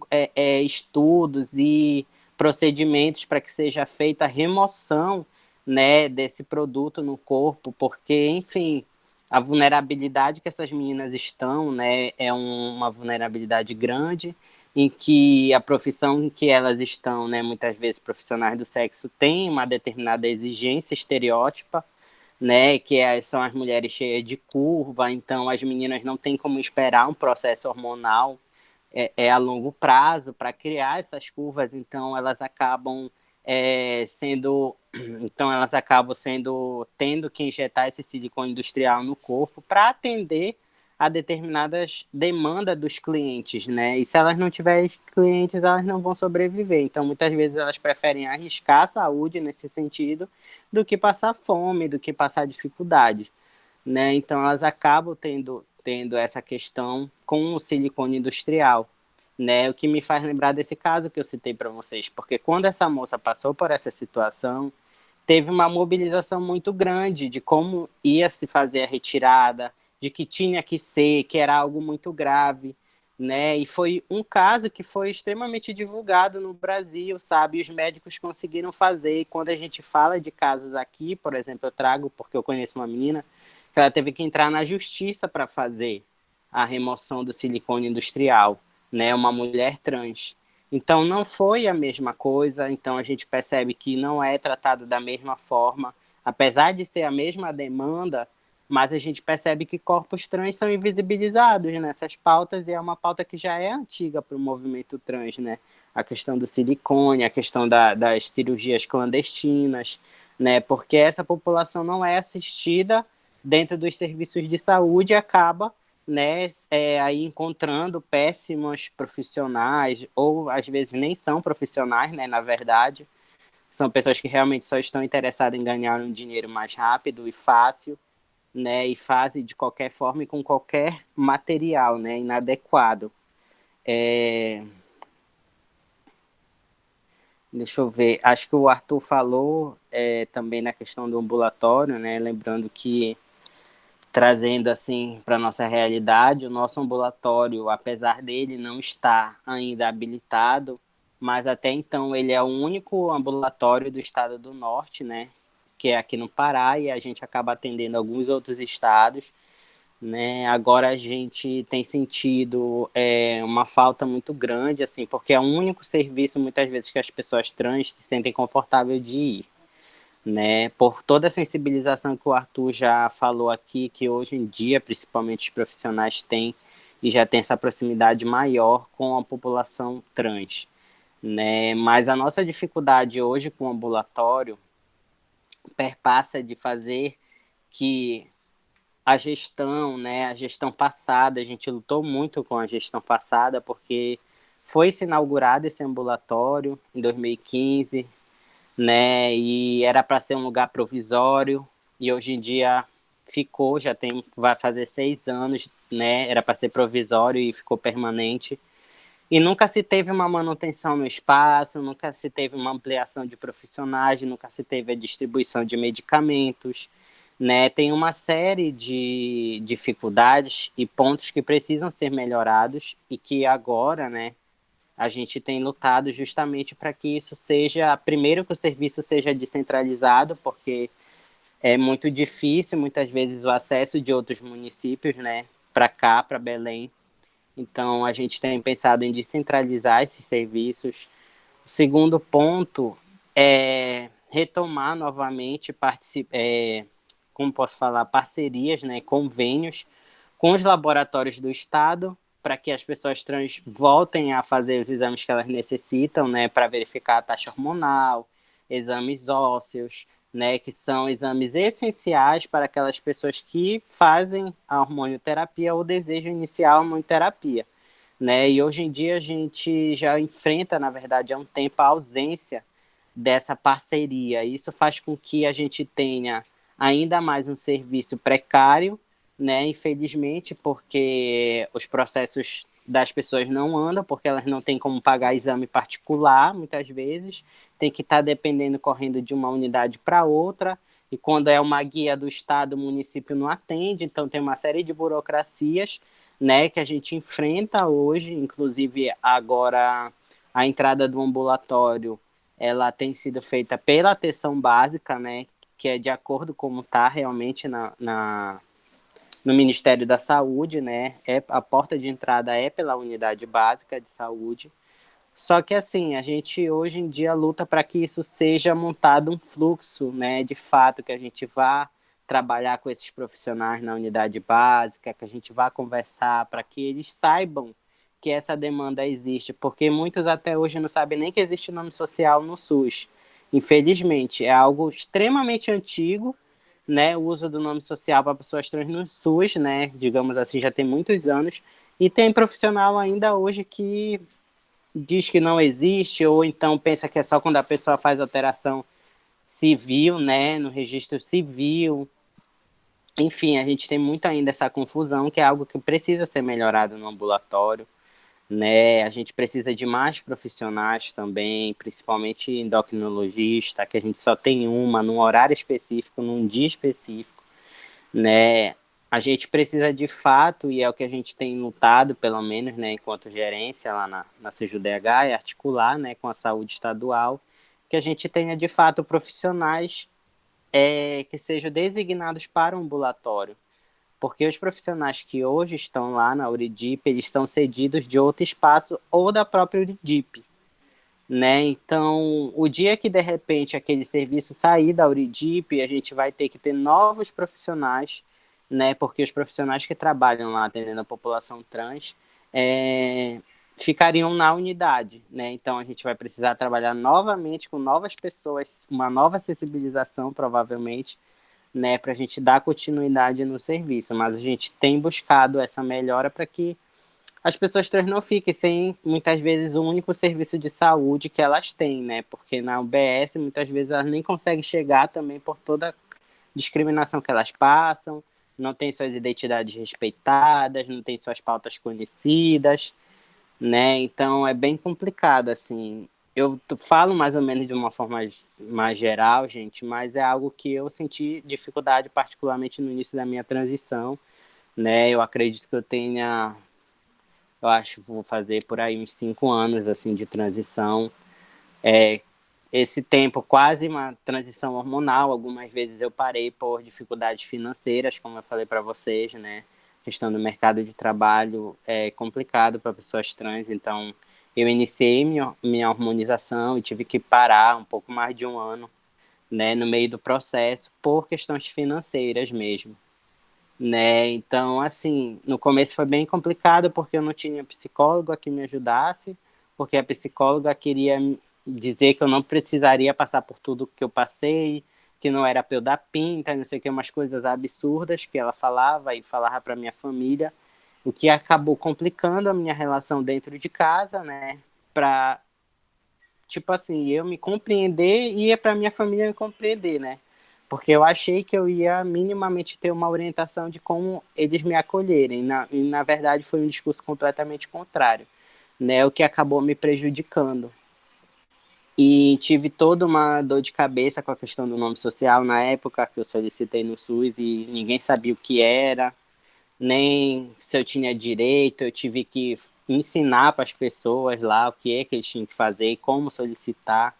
estudos e procedimentos para que seja feita a remoção, né, desse produto no corpo, porque, enfim, a vulnerabilidade que essas meninas estão, né, é uma vulnerabilidade grande, em que a profissão em que elas estão, né, muitas vezes profissionais do sexo, têm uma determinada exigência estereótipa, né, são as mulheres cheias de curva, então as meninas não têm como esperar um processo hormonal a longo prazo para criar essas curvas, então elas acabam sendo tendo que injetar esse silicone industrial no corpo para atender a determinadas demandas dos clientes, né? E se elas não tiverem clientes, elas não vão sobreviver. Então, muitas vezes elas preferem arriscar a saúde nesse sentido do que passar fome, do que passar dificuldade, né? Então, elas acabam tendo essa questão com o silicone industrial, né? O que me faz lembrar desse caso que eu citei para vocês, porque quando essa moça passou por essa situação, teve uma mobilização muito grande de como ia se fazer a retirada, de que tinha que ser, que era algo muito grave, né? E foi um caso que foi extremamente divulgado no Brasil, sabe? E os médicos conseguiram fazer. E quando a gente fala de casos aqui, por exemplo, eu trago porque eu conheço uma menina que ela teve que entrar na justiça para fazer a remoção do silicone industrial, né? Uma mulher trans. Então não foi a mesma coisa, então a gente percebe que não é tratado da mesma forma, apesar de ser a mesma demanda, mas a gente percebe que corpos trans são invisibilizados nessas pautas, e é uma pauta que já é antiga para o movimento trans, né? A questão do silicone, a questão das cirurgias clandestinas, né? Porque essa população não é assistida dentro dos serviços de saúde e acaba, né, aí encontrando péssimos profissionais, ou às vezes nem são profissionais, né, na verdade, são pessoas que realmente só estão interessadas em ganhar um dinheiro mais rápido e fácil, né, e fazem de qualquer forma e com qualquer material, né, inadequado. Deixa eu ver, acho que o Arthur falou também na questão do ambulatório, né, lembrando que trazendo assim para nossa realidade, o nosso ambulatório, apesar dele não estar ainda habilitado, mas até então ele é o único ambulatório do estado do Norte, né, que é aqui no Pará, e a gente acaba atendendo alguns outros estados, né. Agora a gente tem sentido uma falta muito grande, assim, porque é o único serviço muitas vezes que as pessoas trans se sentem confortáveis de ir, né, por toda a sensibilização que o Arthur já falou aqui, que hoje em dia, principalmente os profissionais têm, e já tem essa proximidade maior com a população trans, né, mas a nossa dificuldade hoje com o ambulatório perpassa de fazer que a gestão, né, a gestão passada, a gente lutou muito com a gestão passada, porque foi-se inaugurado esse ambulatório em 2015, né? E era para ser um lugar provisório, e hoje em dia ficou, vai fazer 6 anos, né? Era para ser provisório e ficou permanente. E nunca se teve uma manutenção no espaço, nunca se teve uma ampliação de profissionais, nunca se teve a distribuição de medicamentos, né? Tem uma série de dificuldades e pontos que precisam ser melhorados e que agora, né, a gente tem lutado justamente para que isso seja, primeiro que o serviço seja descentralizado, porque é muito difícil, muitas vezes, o acesso de outros municípios, né, para cá, para Belém. Então, a gente tem pensado em descentralizar esses serviços. O segundo ponto é retomar novamente, como posso falar, parcerias, né, convênios com os laboratórios do Estado, para que as pessoas trans voltem a fazer os exames que elas necessitam, né, para verificar a taxa hormonal, exames ósseos, né, que são exames essenciais para aquelas pessoas que fazem a hormonioterapia ou desejam iniciar a hormonioterapia, né? E hoje em dia a gente já enfrenta, na verdade, há um tempo a ausência dessa parceria. Isso faz com que a gente tenha ainda mais um serviço precário, né? Infelizmente, porque os processos das pessoas não andam, porque elas não têm como pagar exame particular, muitas vezes, tem que estar dependendo, correndo de uma unidade para outra, e quando é uma guia do Estado, o município não atende, então tem uma série de burocracias, né, que a gente enfrenta hoje, inclusive agora a entrada do ambulatório, ela tem sido feita pela atenção básica, né, que é de acordo com como está realmente no Ministério da Saúde, né, a porta de entrada é pela unidade básica de saúde. Só que assim, a gente hoje em dia luta para que isso seja montado um fluxo, né, de fato, que a gente vá trabalhar com esses profissionais na unidade básica, que a gente vá conversar para que eles saibam que essa demanda existe, porque muitos até hoje não sabem nem que existe nome social no SUS. Infelizmente, é algo extremamente antigo, né, o uso do nome social para pessoas trans no SUS, né, digamos assim, já tem muitos anos, e tem profissional ainda hoje que diz que não existe, ou então pensa que é só quando a pessoa faz alteração civil, né, no registro civil. Enfim, a gente tem muito ainda essa confusão, que é algo que precisa ser melhorado no ambulatório, né? A gente precisa de mais profissionais também, principalmente endocrinologista, que a gente só tem uma, num horário específico, num dia específico, né? A gente precisa de fato, e é o que a gente tem lutado, pelo menos, né, enquanto gerência lá na CJUDH, é articular, né, com a saúde estadual, que a gente tenha de fato profissionais que sejam designados para o ambulatório, porque os profissionais que hoje estão lá na Uridip, eles são cedidos de outro espaço ou da própria Uridip, né? Então, o dia que de repente aquele serviço sair da Uridip, a gente vai ter que ter novos profissionais, né? Porque os profissionais que trabalham lá atendendo a população trans ficariam na unidade, né? Então, a gente vai precisar trabalhar novamente com novas pessoas, uma nova sensibilização, provavelmente, né? Para a gente dar continuidade no serviço. Mas a gente tem buscado essa melhora para que as pessoas trans não fiquem sem, muitas vezes, o único serviço de saúde que elas têm, né? Porque na UBS, muitas vezes, elas nem conseguem chegar também por toda a discriminação que elas passam, não tem suas identidades respeitadas, não tem suas pautas conhecidas, né? Então, é bem complicado, assim. eu falo mais ou menos de uma forma mais geral, gente, mas é algo que eu senti dificuldade, particularmente no início da minha transição, né? Eu acredito que eu acho que vou fazer por aí uns 5 anos, assim, de transição. Esse tempo, quase uma transição hormonal, algumas vezes eu parei por dificuldades financeiras, como eu falei para vocês, né? A questão do mercado de trabalho é complicado para pessoas trans, então eu iniciei minha hormonização e tive que parar um pouco mais de um ano, né, no meio do processo, por questões financeiras mesmo, né? Então, assim, no começo foi bem complicado porque eu não tinha psicóloga que me ajudasse, porque a psicóloga queria dizer que eu não precisaria passar por tudo que eu passei, que não era pra eu dar pinta, não sei o que, umas coisas absurdas que ela falava e falava para minha família, o que acabou complicando a minha relação dentro de casa, né? Pra, tipo assim, eu me compreender e para minha família me compreender, né? Porque eu achei que eu ia minimamente ter uma orientação de como eles me acolherem. E na verdade foi um discurso completamente contrário, né? O que acabou me prejudicando. E tive toda uma dor de cabeça com a questão do nome social na época que eu solicitei no SUS e ninguém sabia o que era, nem se eu tinha direito. Eu tive que ensinar para as pessoas lá o que é que eles tinham que fazer e como solicitar,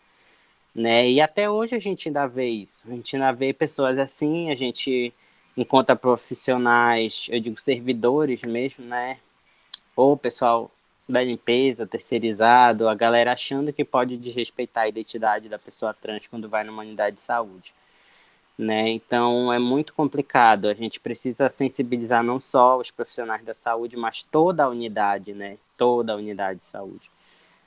né? E até hoje a gente ainda vê isso. A gente ainda vê pessoas assim, a gente encontra profissionais, eu digo servidores mesmo, né? Ou pessoal da limpeza, terceirizado, a galera achando que pode desrespeitar a identidade da pessoa trans quando vai numa unidade de saúde, né? Então é muito complicado. A gente precisa sensibilizar não só os profissionais da saúde, mas toda a unidade, né? Toda a unidade de saúde,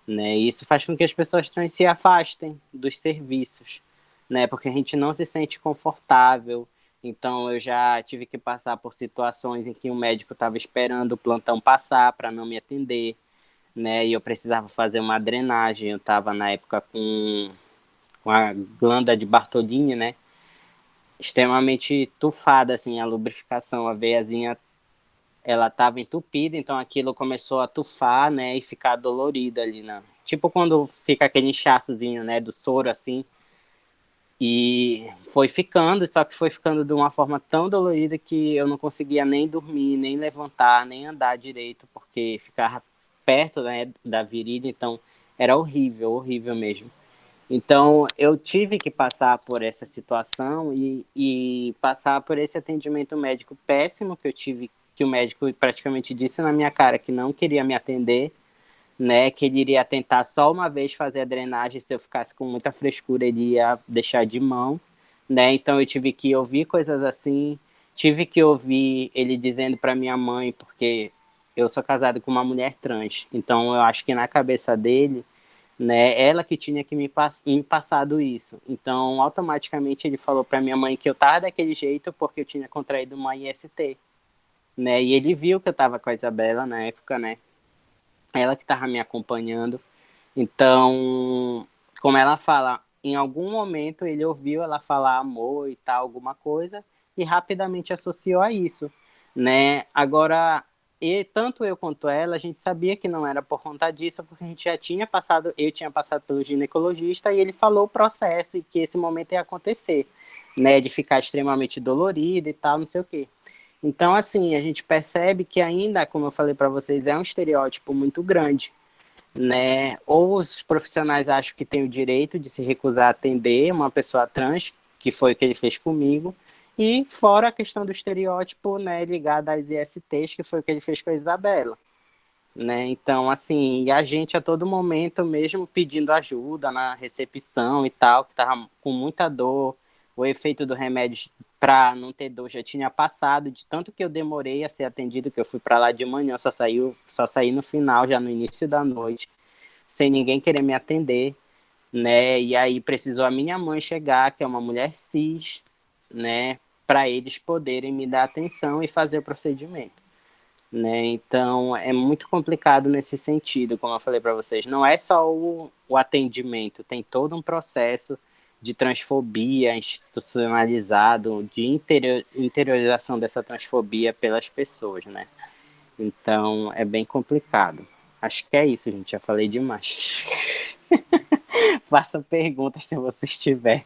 né? E isso faz com que as pessoas trans se afastem dos serviços, né? Porque a gente não se sente confortável. Então eu já tive que passar por situações em que o médico estava esperando o plantão passar para não me atender, né? E eu precisava fazer uma drenagem. Eu estava na época com a glândula de Bartolini, né? Extremamente tufada, assim, a lubrificação, a veiazinha, ela estava entupida, então aquilo começou a tufar, né, e ficar dolorido ali, né? Tipo quando fica aquele inchaçozinho, né, do soro, assim, e foi ficando, só que foi ficando de uma forma tão dolorida que eu não conseguia nem dormir, nem levantar, nem andar direito, porque ficava perto, né, da virilha, então era horrível, horrível mesmo. Então, eu tive que passar por essa situação e passar por esse atendimento médico péssimo que eu tive, que o médico praticamente disse na minha cara que não queria me atender, né? Que ele iria tentar só uma vez fazer a drenagem, se eu ficasse com muita frescura, ele ia deixar de mão, né? Então, eu tive que ouvir coisas assim, tive que ouvir ele dizendo para minha mãe, porque eu sou casado com uma mulher trans, então eu acho que na cabeça dele, né? Ela que tinha que me passado isso. Então, automaticamente ele falou para minha mãe que eu tava daquele jeito porque eu tinha contraído uma IST, né? E ele viu que eu tava com a Isabela na época, né? Ela que tava me acompanhando. Então, como ela fala, em algum momento ele ouviu ela falar amor e tal, alguma coisa, e rapidamente associou a isso, né? Agora, tanto eu quanto ela, a gente sabia que não era por conta disso, porque a gente já tinha passado, eu tinha passado pelo ginecologista e ele falou o processo e que esse momento ia acontecer, né? De ficar extremamente dolorido e tal, não sei o quê. Então, assim, a gente percebe que ainda, como eu falei para vocês, é um estereótipo muito grande, né? Ou os profissionais acham que tem o direito de se recusar a atender uma pessoa trans, que foi o que ele fez comigo, e fora a questão do estereótipo, né, ligado às ISTs, que foi o que ele fez com a Isabela, né? Então, assim, e a gente a todo momento, mesmo pedindo ajuda na recepção e tal, que tava com muita dor, o efeito do remédio para não ter dor já tinha passado, de tanto que eu demorei a ser atendido, que eu fui para lá de manhã, só saí no final, já no início da noite, sem ninguém querer me atender, né? E aí precisou a minha mãe chegar, que é uma mulher cis, né, para eles poderem me dar atenção e fazer o procedimento, né? Então é muito complicado nesse sentido, como eu falei para vocês. Não é só o atendimento, tem todo um processo de transfobia institucionalizado, de interiorização dessa transfobia pelas pessoas, né? Então é bem complicado. Acho que é isso, gente. Já falei demais. Faça perguntas se você estiver.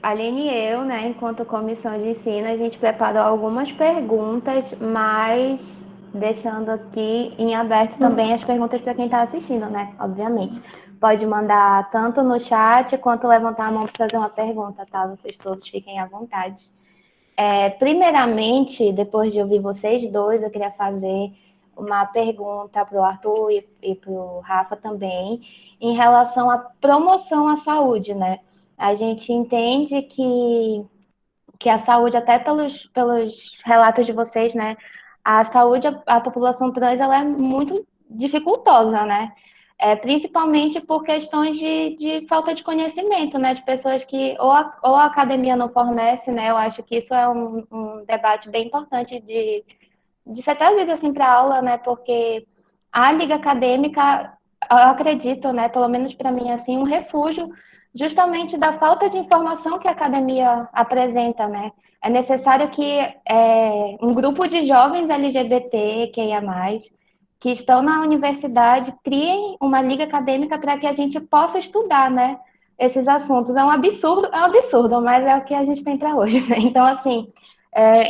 Aline e eu, né, enquanto comissão de ensino, a gente preparou algumas perguntas, mas deixando aqui em aberto também as perguntas para quem está assistindo, né? Obviamente. Pode mandar tanto no chat quanto levantar a mão para fazer uma pergunta, tá? Vocês todos fiquem à vontade. Primeiramente, depois de ouvir vocês dois, eu queria fazer uma pergunta para o Arthur e para o Rafa também, em relação à promoção à saúde, né? A gente entende que a saúde, até pelos relatos de vocês, né? A saúde, a população trans, ela é muito dificultosa, né? Principalmente por questões de falta de conhecimento, né? De pessoas que ou a academia não fornece, né? Eu acho que isso é um debate bem importante de ser trazido assim para a aula, né? Porque a liga acadêmica, eu acredito, né? Pelo menos para mim, assim, um refúgio justamente da falta de informação que a academia apresenta, né? É necessário que um grupo de jovens LGBT, que estão na universidade, criem uma liga acadêmica para que a gente possa estudar, né? Esses assuntos. É um absurdo, mas é o que a gente tem para hoje, né? Então, assim,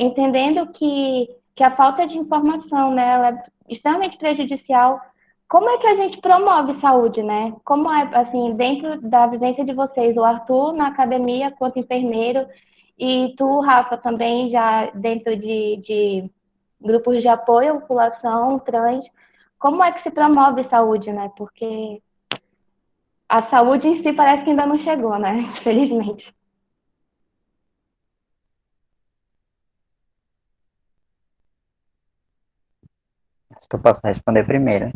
entendendo que a falta de informação, né, ela é extremamente prejudicial. Como é que a gente promove saúde, né? Como é, assim, dentro da vivência de vocês, o Arthur na academia quanto enfermeiro e tu, Rafa, também já dentro de grupos de apoio à população trans, como é que se promove saúde, né? Porque a saúde em si parece que ainda não chegou, né? Infelizmente. Acho que eu posso responder primeiro.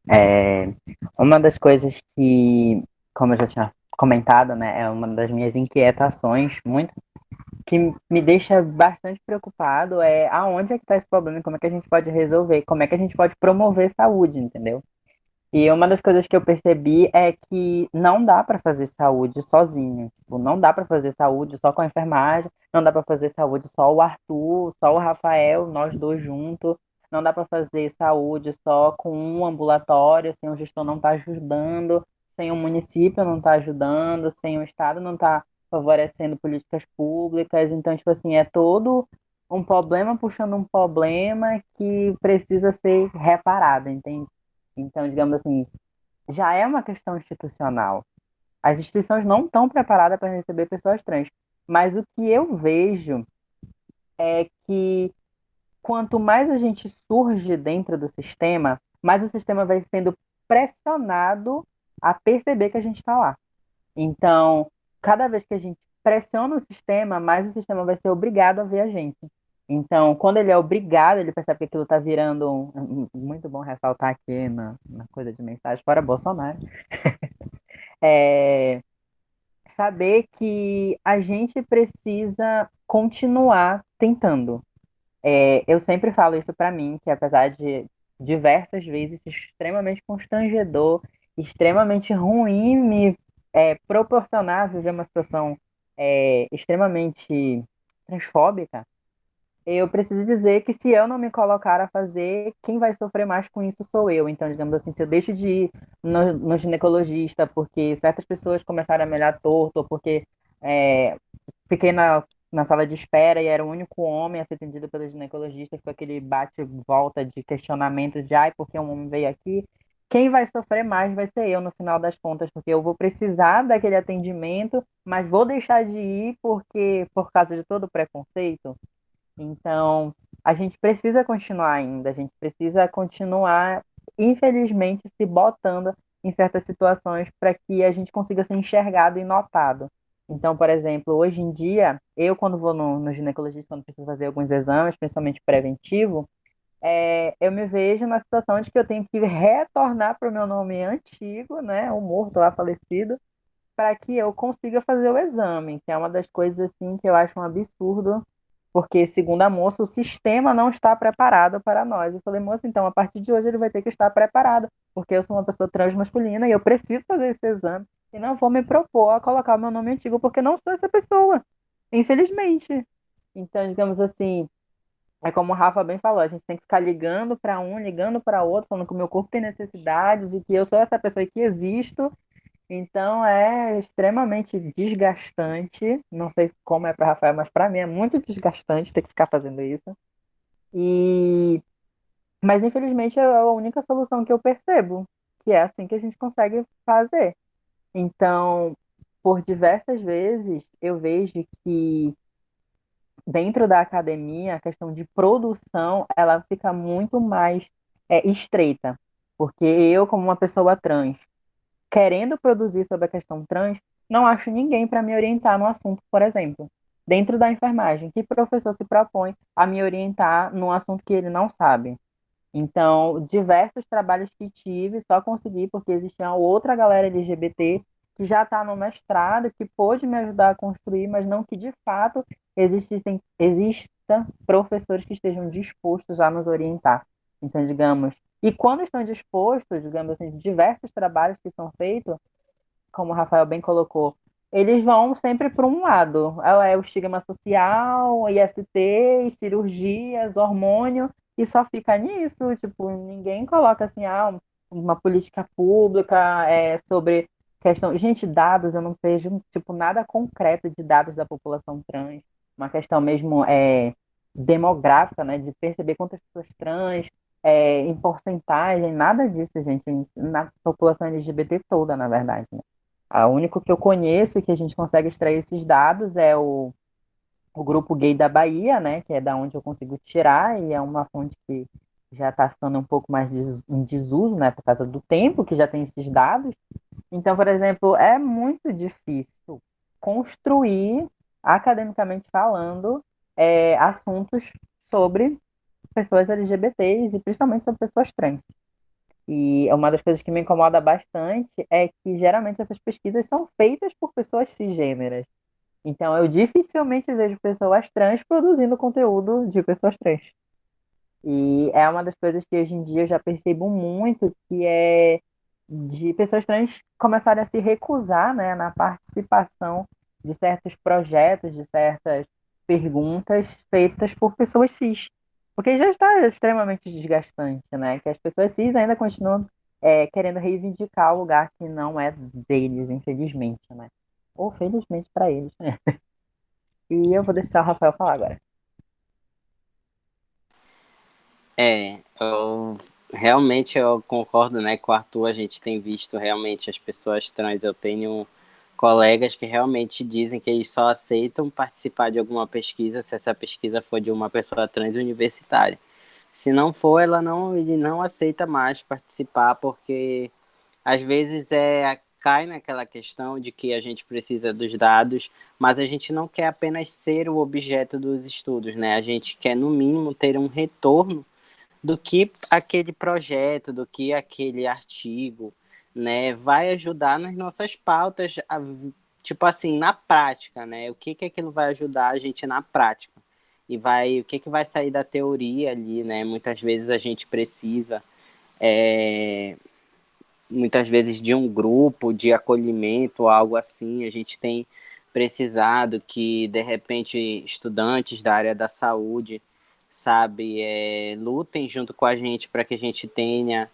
É, uma das coisas que, como eu já tinha comentado, né, é uma das minhas inquietações, muito, que me deixa bastante preocupado é aonde é que está esse problema, e como é que a gente pode resolver, como é que a gente pode promover saúde, entendeu? E uma das coisas que eu percebi é que não dá para fazer saúde sozinho. Tipo, não dá para fazer saúde só com a enfermagem, não dá para fazer saúde só o Arthur, só o Rafael, nós dois juntos. Não dá para fazer saúde só com um ambulatório, sem o gestor não estar ajudando, sem o município não estar ajudando, sem o estado não estar favorecendo políticas públicas. Então, tipo assim, é todo um problema puxando um problema que precisa ser reparado, entende? Então, digamos assim, já é uma questão institucional. As instituições não estão preparadas para receber pessoas trans. Mas o que eu vejo é que quanto mais a gente surge dentro do sistema, mais o sistema vai sendo pressionado a perceber que a gente está lá. Então, cada vez que a gente pressiona o sistema, mais o sistema vai ser obrigado a ver a gente. Então, quando ele é obrigado, ele percebe que aquilo está virando muito bom ressaltar aqui na coisa de mensagem para Bolsonaro. É, saber que a gente precisa continuar tentando. Eu sempre falo isso para mim, que apesar de diversas vezes ser extremamente constrangedor, extremamente ruim me proporcionar viver uma situação extremamente transfóbica, eu preciso dizer que se eu não me colocar a fazer, quem vai sofrer mais com isso sou eu. Então, digamos assim, se eu deixo de ir no ginecologista porque certas pessoas começaram a me olhar torto, ou porque é, fiquei na sala de espera e era o único homem a ser atendido pelo ginecologista, ficou aquele bate-volta de questionamento de, ai, por que um homem veio aqui? Quem vai sofrer mais vai ser eu no final das contas, porque eu vou precisar daquele atendimento, mas vou deixar de ir porque por causa de todo o preconceito. Então, a gente precisa continuar ainda, a gente precisa continuar, infelizmente, se botando em certas situações para que a gente consiga ser enxergado e notado. Então, por exemplo, hoje em dia, eu quando vou no ginecologista, quando preciso fazer alguns exames, principalmente preventivo, eu me vejo na situação de que eu tenho que retornar para o meu nome antigo, né, o morto lá falecido, para que eu consiga fazer o exame, que é uma das coisas assim que eu acho um absurdo, porque, segundo a moça, o sistema não está preparado para nós. Eu falei, moça, então, a partir de hoje ele vai ter que estar preparado, porque eu sou uma pessoa transmasculina e eu preciso fazer esse exame, e não vou me propor a colocar o meu nome antigo, porque não sou essa pessoa, infelizmente. Então, digamos assim, É como o Rafa bem falou, a gente tem que ficar ligando para um, ligando para outro, falando que o meu corpo tem necessidades e que eu sou essa pessoa que existo. Então é extremamente desgastante. Não sei como é para Rafael, mas para mim é muito desgastante ter que ficar fazendo isso. E mas infelizmente é a única solução que eu percebo, que é assim que a gente consegue fazer. Então, por diversas vezes eu vejo que dentro da academia, a questão de produção, ela fica muito mais estreita. Porque eu, como uma pessoa trans, querendo produzir sobre a questão trans, não acho ninguém para me orientar no assunto, por exemplo. Dentro da enfermagem, que professor se propõe a me orientar num assunto que ele não sabe? Então, diversos trabalhos que tive, só consegui porque existia outra galera LGBT que já está no mestrado, que pôde me ajudar a construir, mas não que de fato existam professores que estejam dispostos a nos orientar. Então, digamos, e quando estão dispostos, digamos assim, diversos trabalhos que são feitos, como o Rafael bem colocou, eles vão sempre para um lado. É o estigma social, IST, cirurgias, hormônio, e só fica nisso. Tipo, ninguém coloca assim, uma política pública sobre questão. Gente, dados, eu não vejo tipo, nada concreto de dados da população trans. Uma questão mesmo demográfica, né? De perceber quantas pessoas trans, em porcentagem, nada disso, gente, na população LGBT toda, na verdade, né? A único que eu conheço que a gente consegue extrair esses dados é o grupo gay da Bahia, né, que é da onde eu consigo tirar, e é uma fonte que já está ficando um pouco mais em desuso, né, por causa do tempo que já tem esses dados. Então, por exemplo, é muito difícil construir, academicamente falando, assuntos sobre pessoas LGBTs e principalmente sobre pessoas trans. E uma das coisas que me incomoda bastante é que geralmente essas pesquisas são feitas por pessoas cisgêneras. Então eu dificilmente vejo pessoas trans produzindo conteúdo de pessoas trans. E é uma das coisas que hoje em dia eu já percebo muito, que é de pessoas trans começarem a se recusar, né, na participação de certos projetos, de certas perguntas feitas por pessoas cis. Porque já está extremamente desgastante, né? Que as pessoas cis ainda continuam querendo reivindicar o lugar que não é deles, infelizmente, né? Ou felizmente para eles, né? E eu vou deixar o Rafael falar agora. Eu realmente eu concordo, né, com o Arthur. A gente tem visto realmente as pessoas trans. Eu tenho colegas que realmente dizem que eles só aceitam participar de alguma pesquisa se essa pesquisa for de uma pessoa trans universitária. Se não for, ele não aceita mais participar, porque às vezes cai naquela questão de que a gente precisa dos dados, mas a gente não quer apenas ser o objeto dos estudos, né? A gente quer, no mínimo, ter um retorno do que aquele projeto, do que aquele artigo, né, vai ajudar nas nossas pautas, tipo assim, na prática, né? O que aquilo vai ajudar a gente na prática? O que vai sair da teoria ali, né? Muitas vezes a gente precisa, é, muitas vezes de um grupo de acolhimento, algo assim. A gente tem precisado que, de repente, estudantes da área da saúde, sabe, lutem junto com a gente para que a gente tenha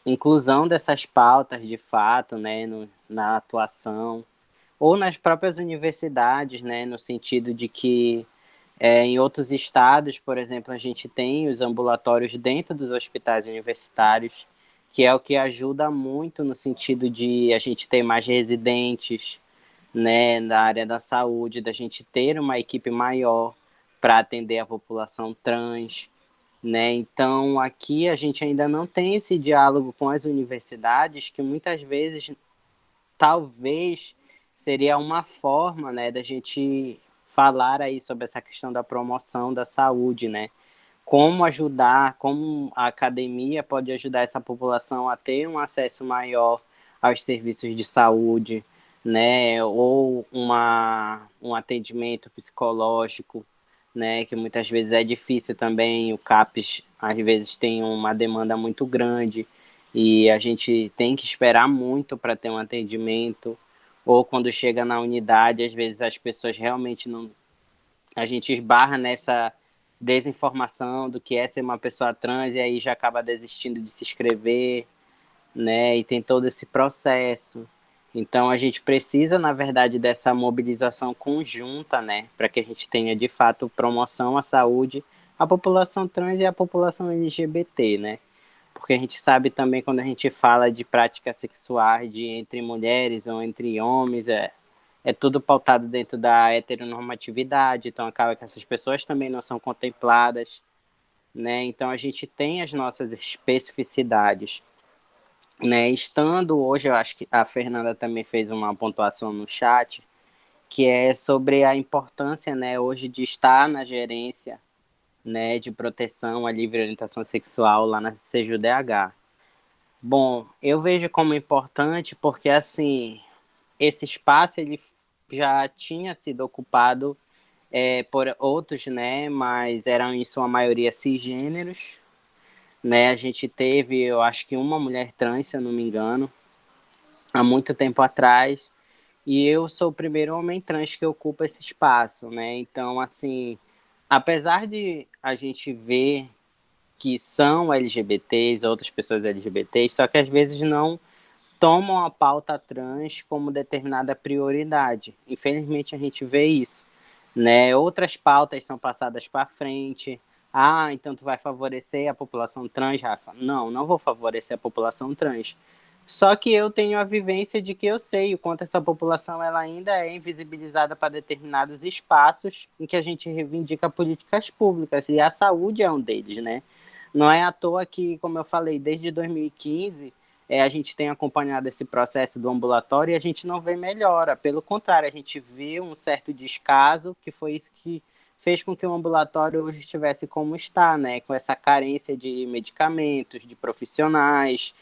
inclusão dessas pautas de fato, né, na atuação, ou nas próprias universidades, né, no sentido de que em outros estados, por exemplo, a gente tem os ambulatórios dentro dos hospitais universitários, que é o que ajuda muito no sentido de a gente ter mais residentes, né, na área da saúde, da gente ter uma equipe maior para atender a população trans, né? Então, aqui a gente ainda não tem esse diálogo com as universidades, que muitas vezes, talvez, seria uma forma, né, da gente falar aí sobre essa questão da promoção da saúde, né? Como ajudar, como a academia pode ajudar essa população a ter um acesso maior aos serviços de saúde, né? Ou um atendimento psicológico, né? Que muitas vezes é difícil também. O CAPES, às vezes, tem uma demanda muito grande e a gente tem que esperar muito para ter um atendimento. Ou quando chega na unidade, às vezes as pessoas realmente não. A gente esbarra desinformação do que é ser uma pessoa trans, e aí já acaba desistindo de se inscrever, né? E tem todo esse processo. Então a gente precisa, na verdade, dessa mobilização conjunta, né? Para que a gente tenha, de fato, promoção à saúde, à população trans e à população LGBT, né? Porque a gente sabe também, quando a gente fala de práticas sexuais entre mulheres ou entre homens, é tudo pautado dentro da heteronormatividade, então acaba que essas pessoas também não são contempladas, né? Então a gente tem as nossas especificidades, né? Estando hoje, eu acho que a Fernanda também fez uma pontuação no chat, que é sobre a importância, né, hoje de estar na gerência, né, de proteção à livre orientação sexual lá na CJUDH. Bom, eu vejo como importante porque, assim, esse espaço ele já tinha sido ocupado por outros, né, mas eram em sua maioria cisgêneros, né, a gente teve, eu acho que uma mulher trans, se eu não me engano, há muito tempo atrás, e eu sou o primeiro homem trans que ocupa esse espaço, né, então, assim, apesar de a gente ver que são LGBTs, outras pessoas LGBTs, só que às vezes não tomam a pauta trans como determinada prioridade. Infelizmente a gente vê isso, né? Outras pautas são passadas para frente. Ah, então tu vai favorecer a população trans, Rafa? Não, não vou favorecer a população trans. Só que eu tenho a vivência de que eu sei o quanto essa população ela ainda é invisibilizada para determinados espaços em que a gente reivindica políticas públicas, e a saúde é um deles, né? Não é à toa que, como eu falei, desde 2015, a gente tem acompanhado esse processo do ambulatório e a gente não vê melhora. Pelo contrário, a gente vê um certo descaso, que foi isso que fez com que o ambulatório hoje estivesse como está, né? Com essa carência de medicamentos, de profissionais,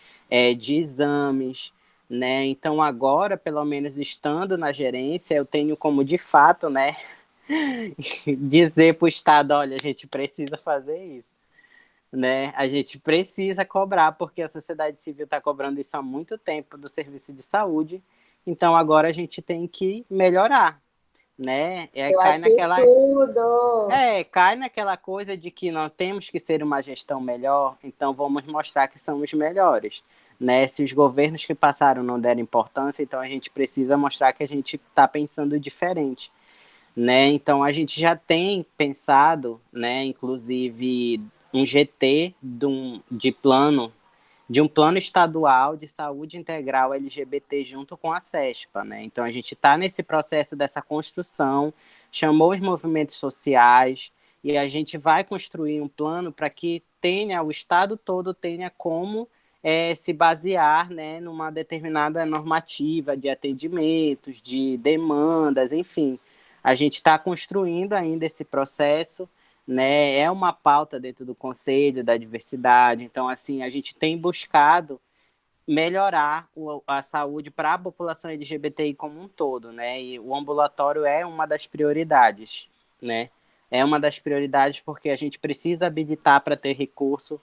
de exames, né? Então agora, pelo menos estando na gerência, eu tenho como de fato, né, dizer para o Estado, olha, a gente precisa fazer isso, né? A gente precisa cobrar, porque a sociedade civil está cobrando isso há muito tempo do serviço de saúde, então agora a gente tem que melhorar, né? Eu achei tudo! Cai naquela coisa de que nós temos que ser uma gestão melhor, então vamos mostrar que somos melhores, né? Se os governos que passaram não deram importância, então a gente precisa mostrar que a gente está pensando diferente, né? Então a gente já tem pensado, né, inclusive um GT de um plano estadual de saúde integral LGBT junto com a CESPA, né? Então a gente está nesse processo dessa construção, chamou os movimentos sociais e a gente vai construir um plano para que o Estado todo tenha como se basear, né, numa determinada normativa de atendimentos, de demandas, enfim. A gente está construindo ainda esse processo, né? É uma pauta dentro do Conselho da Diversidade, então, assim, a gente tem buscado melhorar a saúde para a população LGBTI como um todo, né? E o ambulatório é uma das prioridades, né? É uma das prioridades porque a gente precisa habilitar para ter recurso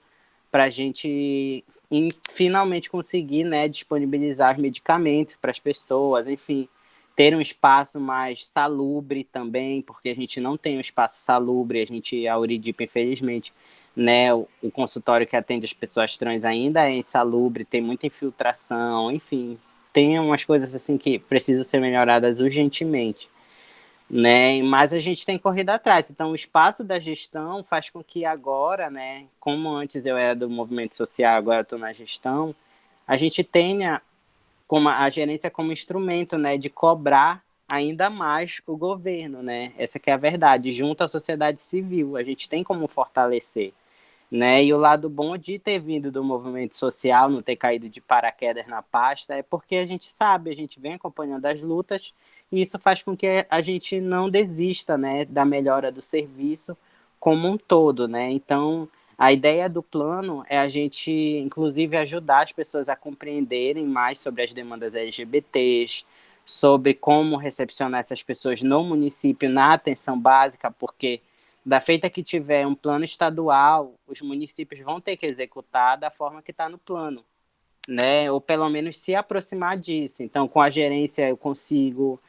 para a gente finalmente conseguir, né, disponibilizar os medicamentos para as pessoas, enfim, ter um espaço mais salubre também, porque a gente não tem um espaço salubre, a Uridipa, infelizmente, né, o consultório que atende as pessoas trans ainda é insalubre, tem muita infiltração, enfim, tem umas coisas assim que precisam ser melhoradas urgentemente, né? Mas a gente tem corrido atrás. Então, o espaço da gestão faz com que agora, né, como antes eu era do movimento social, agora estou na gestão, a gente tenha como a gerência como instrumento, né, de cobrar ainda mais o governo, né? Essa que é a verdade, junto à sociedade civil, a gente tem como fortalecer, né? E o lado bom de ter vindo do movimento social, não ter caído de paraquedas na pasta, é porque a gente sabe, a gente vem acompanhando as lutas e isso faz com que a gente não desista, né, da melhora do serviço como um todo, né? Então, a ideia do plano é a gente, inclusive, ajudar as pessoas a compreenderem mais sobre as demandas LGBTs, sobre como recepcionar essas pessoas no município, na atenção básica, porque da feita que tiver um plano estadual, os municípios vão ter que executar da forma que está no plano, né? Ou pelo menos se aproximar disso. Então, com a gerência, eu consigo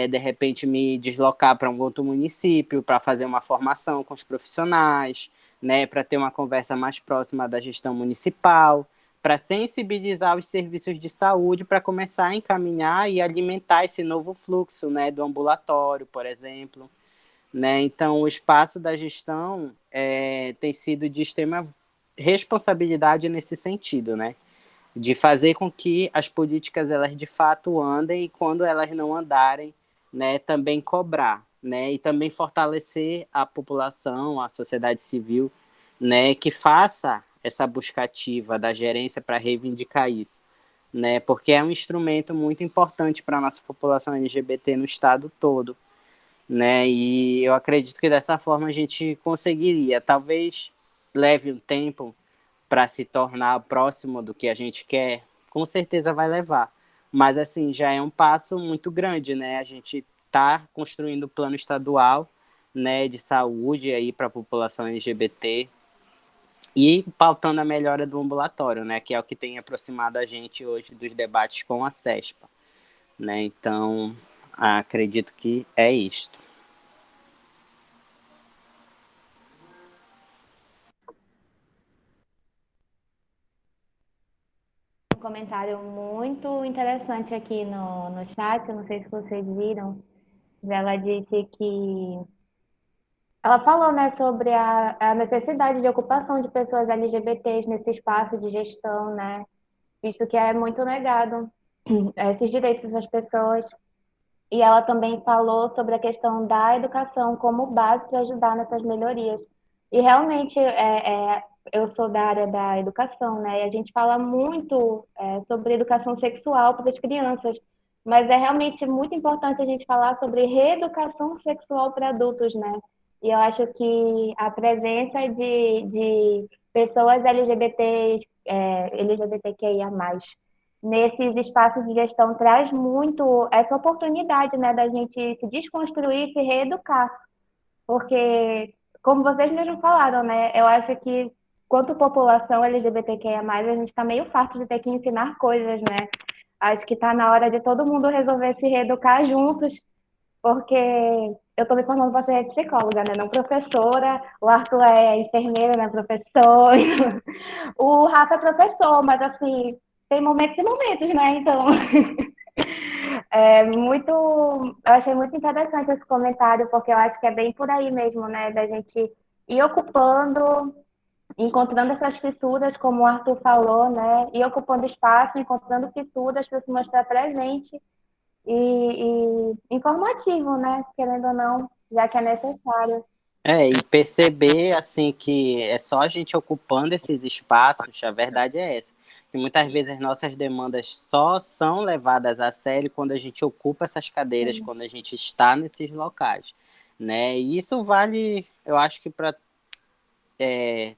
de repente me deslocar para um outro município para fazer uma formação com os profissionais, né, para ter uma conversa mais próxima da gestão municipal, para sensibilizar os serviços de saúde para começar a encaminhar e alimentar esse novo fluxo, né, do ambulatório, por exemplo. Né? Então, o espaço da gestão tem sido de extrema responsabilidade nesse sentido, né? De fazer com que as políticas elas de fato andem e quando elas não andarem, né, também cobrar, né, e também fortalecer a população, a sociedade civil, né, que faça essa busca ativa da gerência para reivindicar isso, né, porque é um instrumento muito importante para a nossa população LGBT no estado todo, né, e eu acredito que dessa forma a gente conseguiria, talvez leve um tempo, para se tornar próximo do que a gente quer, com certeza vai levar. Mas, assim, já é um passo muito grande, né? A gente está construindo o plano estadual, né, de saúde aí para a população LGBT e pautando a melhora do ambulatório, né, que é o que tem aproximado a gente hoje dos debates com a CESPA, né? Então, acredito que é isto. Um comentário muito interessante aqui no chat, eu não sei se vocês viram. Ela disse que ela falou, né, sobre a necessidade de ocupação de pessoas LGBTs nesse espaço de gestão, né, visto que é muito negado esses direitos das pessoas. E ela também falou sobre a questão da educação como base para ajudar nessas melhorias. E realmente, eu sou da área da educação, né? E a gente fala muito sobre educação sexual para as crianças, mas é realmente muito importante a gente falar sobre reeducação sexual para adultos, né? E eu acho que a presença de pessoas LGBT, LGBTQIA+, nesses espaços de gestão traz muito essa oportunidade, né, da gente se desconstruir, se reeducar, porque, como vocês mesmos falaram, né, eu acho que, quanto população LGBTQIA+, a gente está meio farto de ter que ensinar coisas, né, acho que está na hora de todo mundo resolver se reeducar juntos, porque eu estou me formando para ser psicóloga, né, não professora, o Arthur é enfermeiro, né, professor, o Rafa é professor, mas assim, tem momentos e momentos, né? Então, eu achei muito interessante esse comentário, porque eu acho que é bem por aí mesmo, né? Da gente ir ocupando, encontrando essas fissuras, como o Arthur falou, né? Ir ocupando espaço, encontrando fissuras para se mostrar presente e informativo, né? Querendo ou não, já que é necessário. E perceber, assim, que é só a gente ocupando esses espaços, a verdade é essa, que muitas vezes as nossas demandas só são levadas a sério quando a gente ocupa essas cadeiras, Sim. quando a gente está nesses locais, né? E isso vale, eu acho que para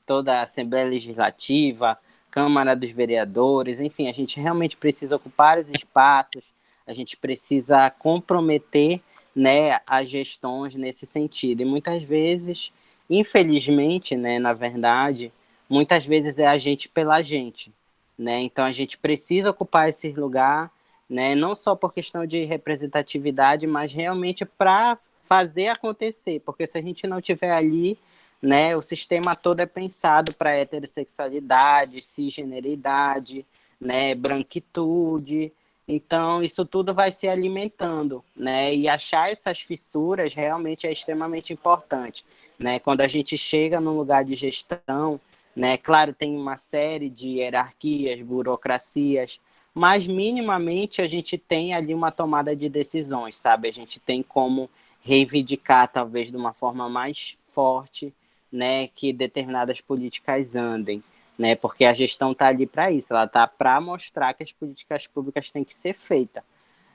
toda a Assembleia Legislativa, Câmara dos Vereadores, enfim, a gente realmente precisa ocupar os espaços, a gente precisa comprometer, né, as gestões nesse sentido. E muitas vezes, infelizmente, né, na verdade, muitas vezes é a gente pela gente, né? Então a gente precisa ocupar esse lugar, né, não só por questão de representatividade, mas realmente para fazer acontecer, porque se a gente não tiver ali, né? O sistema todo é pensado para heterossexualidade, cisgeneridade, né? Branquitude. Então, isso tudo vai se alimentando, né? E achar essas fissuras realmente é extremamente importante, né? Quando a gente chega num lugar de gestão, né? Claro, tem uma série de hierarquias, burocracias, mas minimamente a gente tem ali uma tomada de decisões, sabe? A gente tem como reivindicar, talvez de uma forma mais forte, né, que determinadas políticas andem, né, porque a gestão está ali para isso, ela está para mostrar que as políticas públicas têm que ser feitas,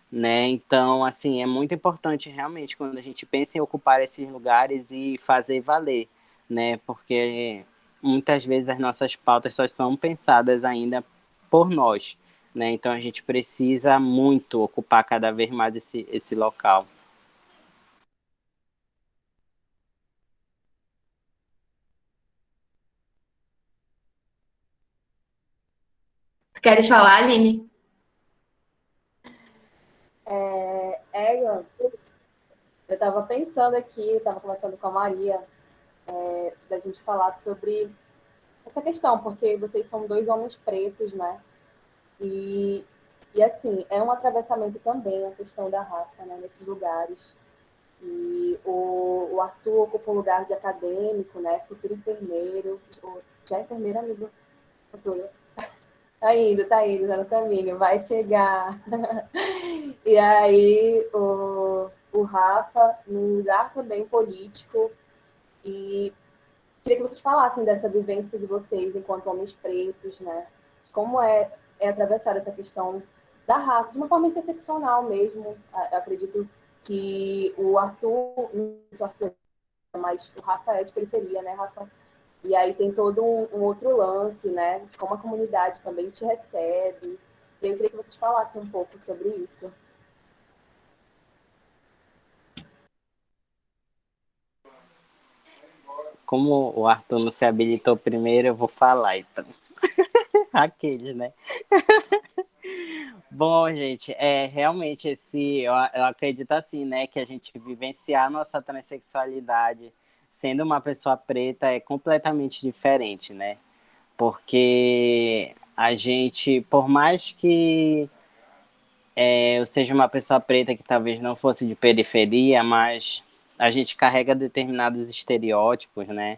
né, então, assim, é muito importante realmente quando a gente pensa em ocupar esses lugares e fazer valer, né, porque muitas vezes as nossas pautas só estão pensadas ainda por nós, né, então a gente precisa muito ocupar cada vez mais esse local. Queres falar, Aline? Ela Eu estava pensando aqui, estava conversando com a Maria, da gente falar sobre essa questão, porque vocês são dois homens pretos, né? E assim, é um atravessamento também a questão da raça, né, nesses lugares. E o Arthur ocupa um lugar de acadêmico, né, futuro enfermeiro. Já é enfermeiro, amigo? Futuro. Tá indo, tá no caminho, vai chegar. E aí o Rafa, num lugar também político, e queria que vocês falassem dessa vivência de vocês enquanto homens pretos, né? Como é atravessar essa questão da raça, de uma forma interseccional mesmo. Eu acredito que o Arthur, não sei se o Arthur, mas o Rafa é de periferia, né, Rafa? E aí tem todo um outro lance, né? De como a comunidade também te recebe. E eu queria que vocês falassem um pouco sobre isso. Como o Arthur não se habilitou primeiro, eu vou falar, então. Aqueles, né? Bom, gente, realmente eu acredito assim, né, que a gente vivenciar a nossa transexualidade sendo uma pessoa preta é completamente diferente, né? Porque a gente, por mais que eu seja uma pessoa preta que talvez não fosse de periferia, mas a gente carrega determinados estereótipos, né?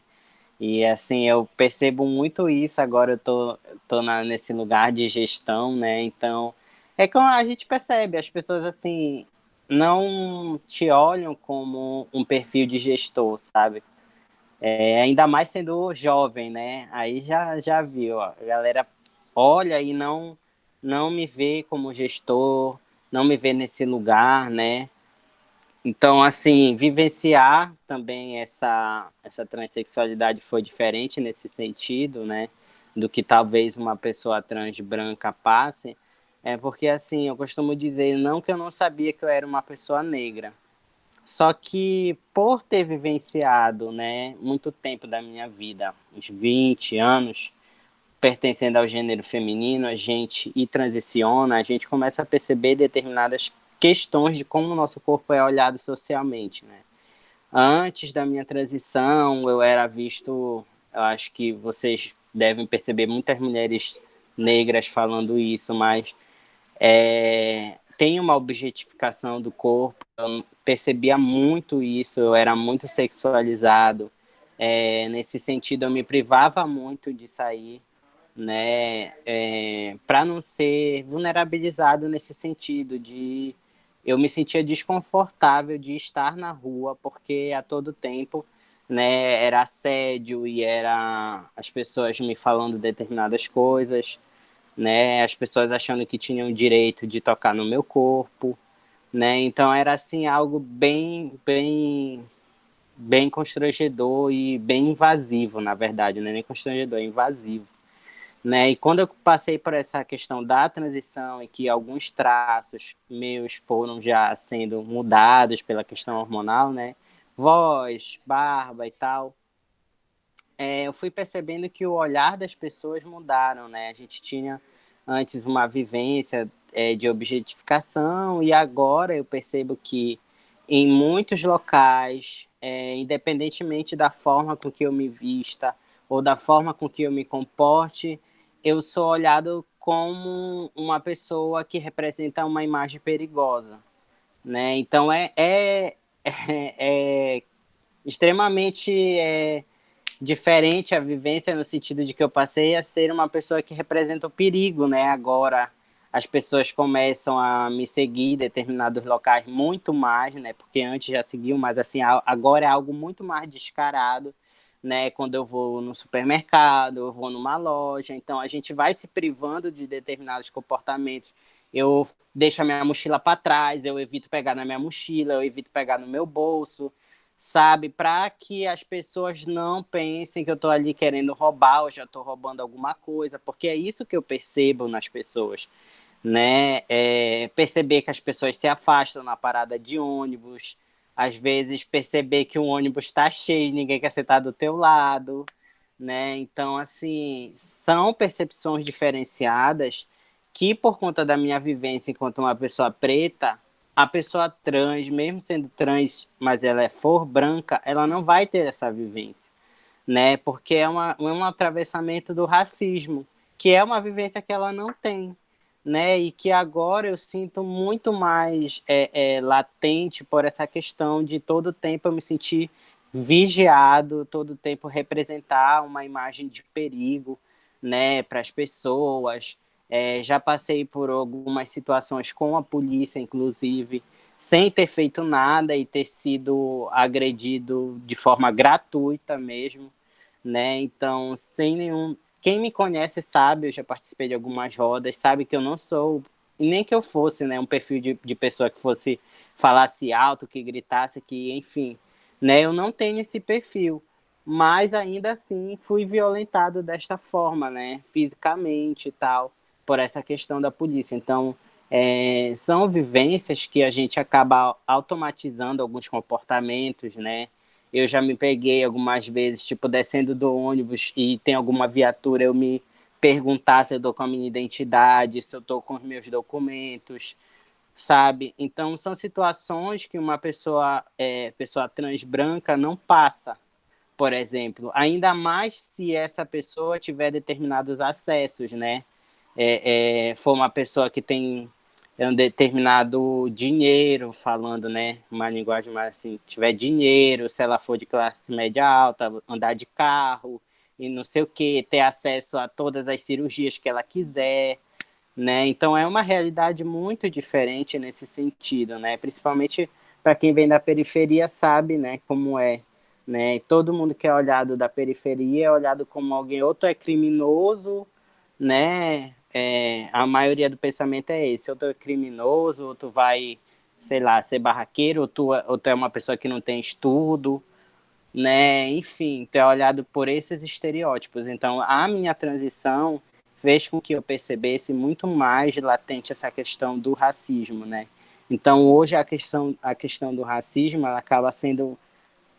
E assim, eu percebo muito isso agora, nesse lugar de gestão, né? Então, é como a gente percebe, as pessoas assim não te olham como um perfil de gestor, sabe? Ainda mais sendo jovem, né? Aí já viu, ó, a galera olha e não me vê como gestor, não me vê nesse lugar, né? Então, assim, vivenciar também essa transexualidade foi diferente nesse sentido, né? Do que talvez uma pessoa trans branca passe. Porque, assim, eu costumo dizer, não que eu não sabia que eu era uma pessoa negra. Só que, por ter vivenciado, né, muito tempo da minha vida, uns 20 anos, pertencendo ao gênero feminino, e transiciona, a gente começa a perceber determinadas questões de como o nosso corpo é olhado socialmente, né? Antes da minha transição, eu era visto, eu acho que vocês devem perceber muitas mulheres negras falando isso, mas tem uma objetificação do corpo, eu percebia muito isso, eu era muito sexualizado, nesse sentido eu me privava muito de sair, né, para não ser vulnerabilizado nesse sentido de eu me sentia desconfortável de estar na rua porque a todo tempo, né, era assédio e era as pessoas me falando determinadas coisas, né, as pessoas achando que tinham direito de tocar no meu corpo, né, então era assim algo bem constrangedor e bem invasivo, na verdade, não é nem constrangedor, é invasivo, né? E quando eu passei por essa questão da transição e que alguns traços meus foram já sendo mudados pela questão hormonal, né? Voz, barba e tal, eu fui percebendo que o olhar das pessoas mudaram, né? A gente tinha antes uma vivência de objetificação e agora eu percebo que em muitos locais, independentemente da forma com que eu me vista ou da forma com que eu me comporte, eu sou olhado como uma pessoa que representa uma imagem perigosa, né? Então é extremamente diferente a vivência no sentido de que eu passei a ser uma pessoa que representa o perigo, né? Agora as pessoas começam a me seguir em determinados locais muito mais, né? Porque antes já seguiam, mas assim, agora é algo muito mais descarado, né? Quando eu vou no supermercado, eu vou numa loja, então a gente vai se privando de determinados comportamentos. Eu deixo a minha mochila para trás, eu evito pegar na minha mochila, eu evito pegar no meu bolso, sabe? Para que as pessoas não pensem que eu estou ali querendo roubar ou já estou roubando alguma coisa, porque é isso que eu percebo nas pessoas, né? Perceber que as pessoas se afastam na parada de ônibus, às vezes perceber que o ônibus está cheio e ninguém quer sentar do teu lado, né? Então, assim, são percepções diferenciadas que, por conta da minha vivência enquanto uma pessoa preta, a pessoa trans, mesmo sendo trans, mas ela for branca, ela não vai ter essa vivência, né? Porque é um atravessamento do racismo, que é uma vivência que ela não tem, né? E que agora eu sinto muito mais latente por essa questão de todo tempo eu me sentir vigiado, todo tempo representar uma imagem de perigo, né, para as pessoas. Já passei por algumas situações com a polícia, inclusive, sem ter feito nada e ter sido agredido de forma gratuita mesmo, né? Então, sem nenhum. Quem me conhece sabe, eu já participei de algumas rodas, sabe que eu não sou, e nem que eu fosse, né, um perfil de pessoa que fosse falasse alto, que gritasse, que, enfim, né? Eu não tenho esse perfil, mas ainda assim fui violentado desta forma, né? Fisicamente e tal, por essa questão da polícia. Então, são vivências que a gente acaba automatizando alguns comportamentos, né? Eu já me peguei algumas vezes, tipo, descendo do ônibus e tem alguma viatura, eu me perguntar se eu estou com a minha identidade, se eu estou com os meus documentos, sabe? Então, são situações que uma pessoa trans branca não passa, por exemplo. Ainda mais se essa pessoa tiver determinados acessos, né? For uma pessoa que tem um determinado dinheiro, falando, né, uma linguagem mais assim, tiver dinheiro, se ela for de classe média alta, andar de carro e não sei o que, ter acesso a todas as cirurgias que ela quiser, né? Então é uma realidade muito diferente nesse sentido, né? Principalmente para quem vem da periferia sabe, né, como é, né? E todo mundo que é olhado da periferia é olhado como alguém ou tu é criminoso, né? A maioria do pensamento é esse, ou tu é criminoso, ou tu vai, sei lá, ser barraqueiro, ou tu é uma pessoa que não tem estudo, né? Enfim, tu é olhado por esses estereótipos. Então, a minha transição fez com que eu percebesse muito mais latente essa questão do racismo, né? Então, hoje a questão do racismo ela acaba sendo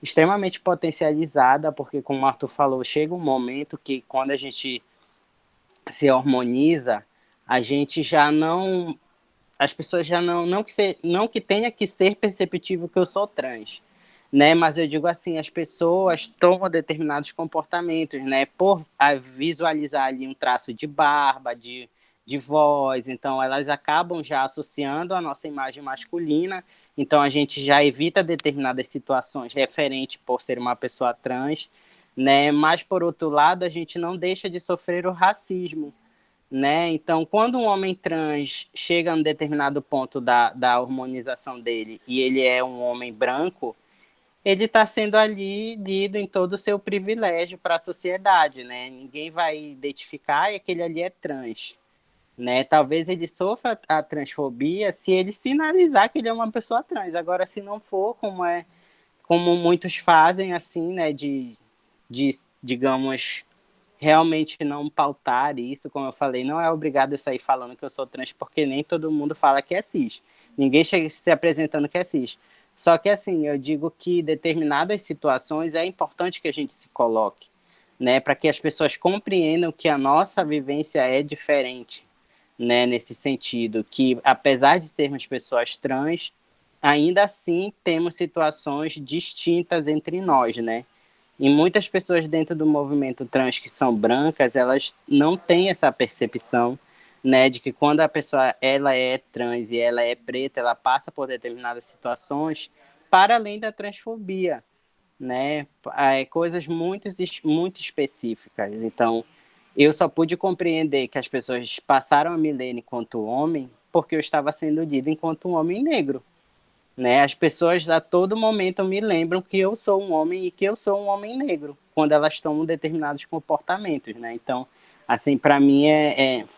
extremamente potencializada, porque, como o Arthur falou, chega um momento que quando a gente se harmoniza, a gente já não, as pessoas já não que tenha que ser perceptível que eu sou trans, né? Mas eu digo assim, as pessoas tomam determinados comportamentos, né? Por visualizar ali um traço de barba, de voz, então elas acabam já associando a nossa imagem masculina, então a gente já evita determinadas situações referente por ser uma pessoa trans, né? Mas por outro lado, a gente não deixa de sofrer o racismo, né? Então, quando um homem trans chega a um determinado ponto da hormonização dele e ele é um homem branco, ele está sendo ali lido em todo o seu privilégio para a sociedade, né? Ninguém vai identificar e aquele ali é trans, né? Talvez ele sofra a transfobia se ele sinalizar que ele é uma pessoa trans. Agora, se não for, como muitos fazem, assim, né? De digamos realmente não pautar isso, como eu falei, não é obrigado eu sair falando que eu sou trans, porque nem todo mundo fala que é cis. Ninguém chega se apresentando que é cis. Só que, assim, eu digo que determinadas situações é importante que a gente se coloque, né, para que as pessoas compreendam que a nossa vivência é diferente, né, nesse sentido, que apesar de sermos pessoas trans, ainda assim temos situações distintas entre nós, né? E muitas pessoas dentro do movimento trans que são brancas, elas não têm essa percepção, né, de que quando a pessoa ela é trans e ela é preta, ela passa por determinadas situações para além da transfobia, né, coisas muito específicas. Então, eu só pude compreender que as pessoas passaram a me ler enquanto homem porque eu estava sendo lido enquanto um homem negro, né? As pessoas a todo momento me lembram que eu sou um homem e que eu sou um homem negro, quando elas tomam determinados comportamentos, né? Então, assim, para mim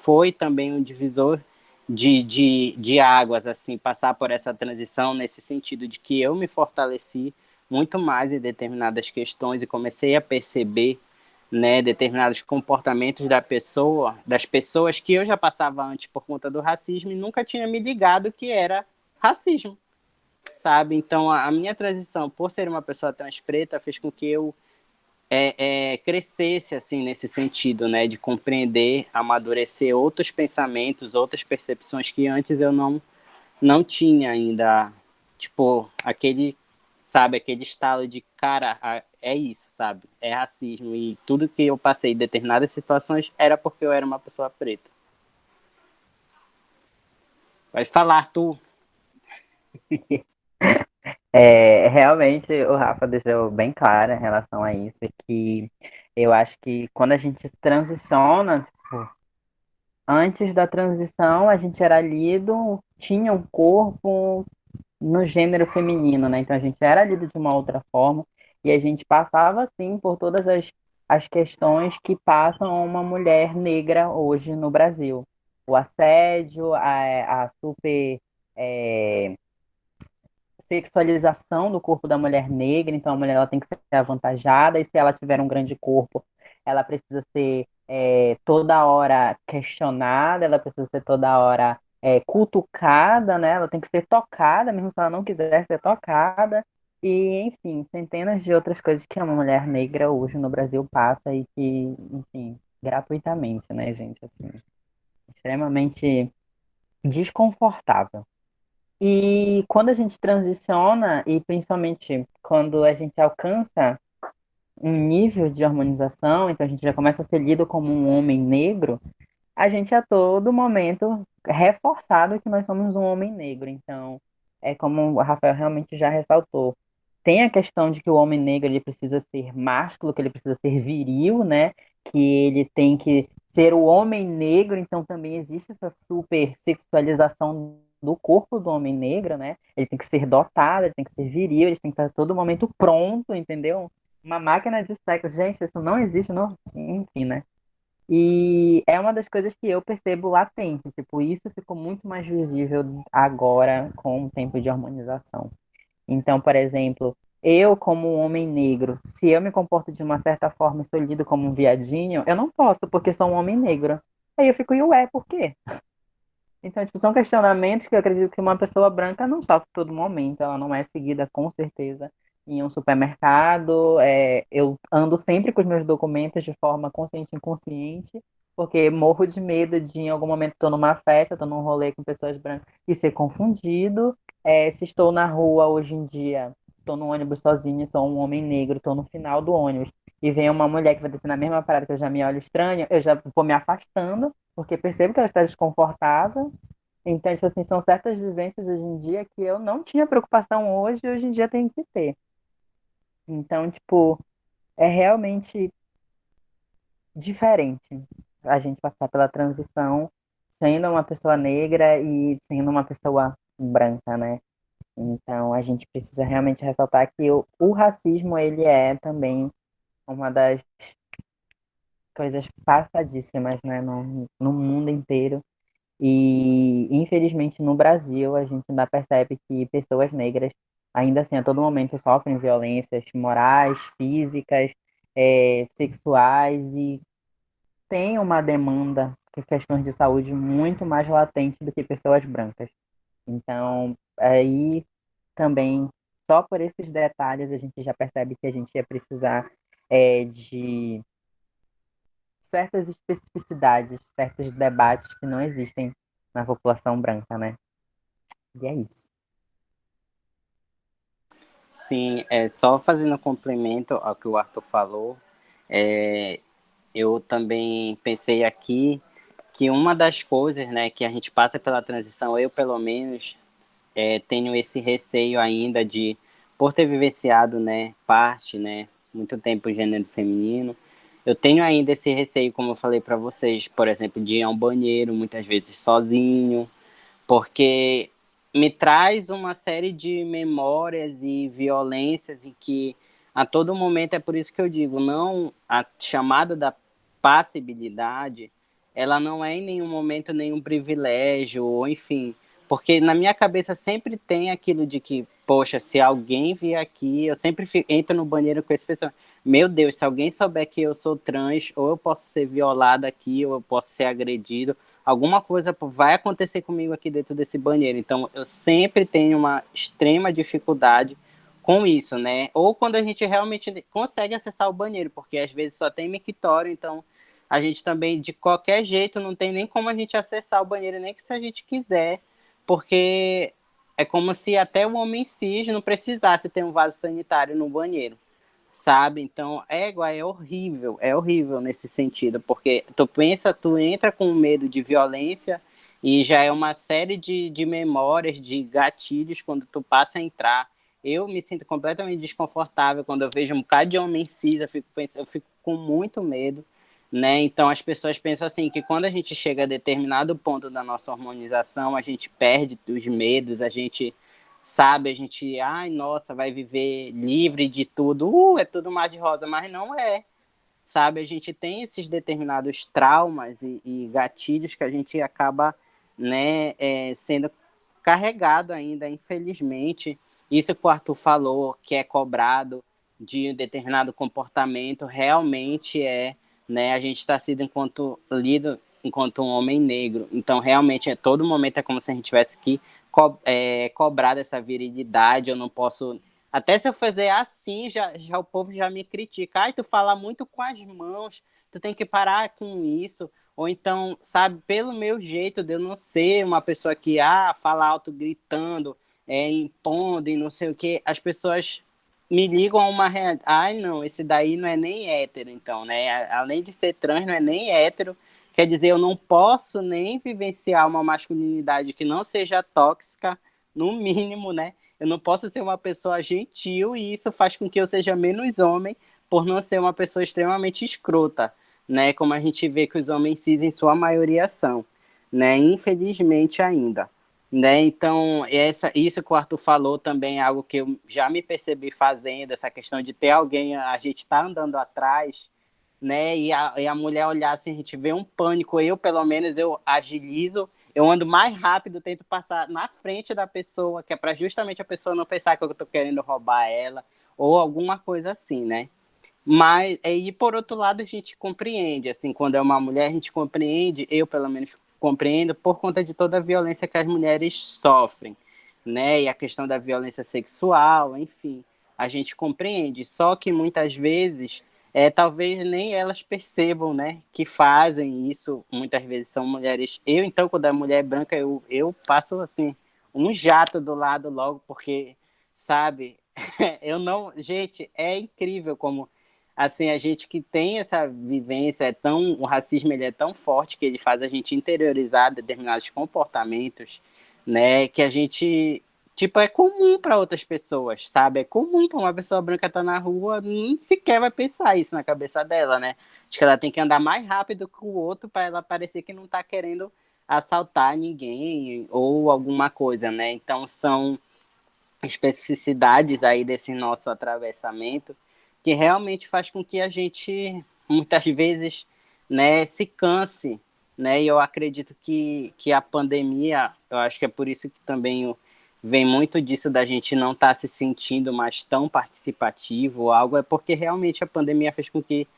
foi também um divisor de águas, assim, passar por essa transição nesse sentido de que eu me fortaleci muito mais em determinadas questões e comecei a perceber, né, determinados comportamentos das pessoas que eu já passava antes por conta do racismo e nunca tinha me ligado que era racismo, sabe? Então, a minha transição, por ser uma pessoa trans preta, fez com que eu crescesse, assim, nesse sentido, né? De compreender, amadurecer outros pensamentos, outras percepções que antes eu não tinha ainda, tipo, aquele estalo de, cara, é isso, sabe? É racismo. E tudo que eu passei em determinadas situações era porque eu era uma pessoa preta. Vai falar, tu. Realmente o Rafa deixou bem claro em relação a isso, que eu acho que quando a gente transiciona, tipo, antes da transição a gente era lido, tinha um corpo no gênero feminino, né? Então a gente era lido de uma outra forma e a gente passava, assim, por todas as questões que passam uma mulher negra hoje no Brasil. O assédio, a super... é, sexualização do corpo da mulher negra, então a mulher ela tem que ser avantajada, e se ela tiver um grande corpo, ela precisa ser toda hora questionada, ela precisa ser toda hora cutucada, né? Ela tem que ser tocada, mesmo se ela não quiser ser tocada, e enfim, centenas de outras coisas que uma mulher negra hoje no Brasil passa e que, enfim, gratuitamente, né, gente, assim, extremamente desconfortável. E quando a gente transiciona, e principalmente quando a gente alcança um nível de harmonização, então a gente já começa a ser lido como um homem negro, a gente a todo momento reforçado que nós somos um homem negro. Então, é como o Rafael realmente já ressaltou. Tem a questão de que o homem negro ele precisa ser másculo, que ele precisa ser viril, né? Que ele tem que ser o homem negro, então também existe essa super sexualização do corpo do homem negro, né? Ele tem que ser dotado, ele tem que ser viril, ele tem que estar a todo momento pronto, entendeu? Uma máquina de sexo, gente, isso não existe, não, enfim, né? E é uma das coisas que eu percebo latente, tipo, isso ficou muito mais visível agora com o tempo de harmonização. Então, por exemplo, eu como um homem negro, se eu me comporto de uma certa forma e sou lido como um viadinho, eu não posso porque sou um homem negro. Aí eu fico, e ué, por quê? Então, tipo, são questionamentos que eu acredito que uma pessoa branca não sofre todo momento, ela não é seguida com certeza em um supermercado. Eu ando sempre com os meus documentos de forma consciente e inconsciente, porque morro de medo de, em algum momento, estou numa festa, estou num rolê com pessoas brancas e ser confundido. Se estou na rua hoje em dia, estou no ônibus sozinho, sou um homem negro, estou no final do ônibus, e vem uma mulher que vai descer na mesma parada que eu já me olho estranho, eu já vou me afastando porque percebo que ela está desconfortável. Então, tipo assim, são certas vivências hoje em dia que eu não tinha preocupação hoje e hoje em dia tenho que ter. Então, tipo, é realmente diferente a gente passar pela transição sendo uma pessoa negra e sendo uma pessoa branca, né? Então, a gente precisa realmente ressaltar que o racismo, ele é também uma das coisas passadíssimas, né, no mundo inteiro. E, infelizmente, no Brasil, a gente ainda percebe que pessoas negras, ainda assim, a todo momento sofrem violências morais, físicas, sexuais, e tem uma demanda de questões de saúde muito mais latente do que pessoas brancas. Então, aí também, só por esses detalhes, a gente já percebe que a gente ia precisar de certas especificidades, certos debates que não existem na população branca, né? E é isso. Sim, só fazendo um complemento ao que o Arthur falou, eu também pensei aqui que uma das coisas, né, que a gente passa pela transição, eu pelo menos tenho esse receio ainda de, por ter vivenciado, né, muito tempo o gênero feminino, eu tenho ainda esse receio, como eu falei para vocês, por exemplo, de ir ao banheiro muitas vezes sozinho, porque me traz uma série de memórias e violências em que a todo momento, é por isso que eu digo, não, a chamada da passibilidade, ela não é em nenhum momento nenhum privilégio, ou enfim, porque na minha cabeça sempre tem aquilo de que, poxa, se alguém vier aqui, eu sempre entro no banheiro com esse pensamento, meu Deus, se alguém souber que eu sou trans, ou eu posso ser violada aqui, ou eu posso ser agredido, alguma coisa vai acontecer comigo aqui dentro desse banheiro. Então, eu sempre tenho uma extrema dificuldade com isso, né? Ou quando a gente realmente consegue acessar o banheiro, porque às vezes só tem mictório, então a gente também, de qualquer jeito, não tem nem como a gente acessar o banheiro, nem que se a gente quiser, porque é como se até o homem cis não precisasse ter um vaso sanitário no banheiro, sabe? Então, é horrível nesse sentido, porque tu pensa, tu entra com medo de violência e já é uma série de memórias, de gatilhos quando tu passa a entrar. Eu me sinto completamente desconfortável quando eu vejo um bocado de homem cis, eu fico com muito medo, né? Então as pessoas pensam assim que quando a gente chega a determinado ponto da nossa hormonização, a gente perde os medos, a gente sabe, a gente, ai, nossa, vai viver livre de tudo, é tudo mar de rosa, mas não é, sabe? A gente tem esses determinados traumas e gatilhos que a gente acaba, né, sendo carregado ainda, infelizmente. Isso que o Arthur falou, que é cobrado de um determinado comportamento, realmente né, a gente está sendo lido enquanto um homem negro. Então, realmente, todo momento é como se a gente tivesse que cobrar dessa virilidade. Eu não posso... Até se eu fazer assim, já o povo já me critica. Ai, tu fala muito com as mãos, tu tem que parar com isso. Ou então, sabe, pelo meu jeito de eu não ser uma pessoa que fala alto gritando, impondo e não sei o que, as pessoas me ligam a uma realidade. Ai, não, esse daí não é nem hétero, então, né? Além de ser trans, não é nem hétero. Quer dizer, eu não posso nem vivenciar uma masculinidade que não seja tóxica, no mínimo, né? Eu não posso ser uma pessoa gentil e isso faz com que eu seja menos homem por não ser uma pessoa extremamente escrota, né? Como a gente vê que os homens cis em sua maioria são, né? Infelizmente ainda, né? Então, isso que o Arthur falou também é algo que eu já me percebi fazendo, essa questão de ter alguém, a gente tá andando atrás, né? E a mulher olhar assim, a gente vê um pânico, pelo menos, eu agilizo, eu ando mais rápido, tento passar na frente da pessoa, que é para justamente a pessoa não pensar que eu tô querendo roubar ela, ou alguma coisa assim, né? Mas, e por outro lado, a gente compreende, assim, quando é uma mulher, a gente compreende, eu pelo menos compreendo, por conta de toda a violência que as mulheres sofrem, né? E a questão da violência sexual, enfim, a gente compreende. Só que muitas vezes, talvez nem elas percebam, né, que fazem isso. Muitas vezes são mulheres. Eu, então, quando é mulher branca, eu passo, assim, um jato do lado logo, porque, sabe, eu não. Gente, é incrível como assim, a gente que tem essa vivência, o racismo ele é tão forte que ele faz a gente interiorizar determinados comportamentos, né, que a gente, tipo, é comum para outras pessoas, sabe? É comum para uma pessoa branca estar na rua, nem sequer vai pensar isso na cabeça dela, né? Acho que ela tem que andar mais rápido que o outro para ela parecer que não está querendo assaltar ninguém ou alguma coisa, né? Então, são especificidades aí desse nosso atravessamento que realmente faz com que a gente, muitas vezes, né, se canse, né, e eu acredito que a pandemia, eu acho que é por isso que também vem muito disso da gente não estar se sentindo mais tão participativo ou algo, é porque realmente a pandemia fez com que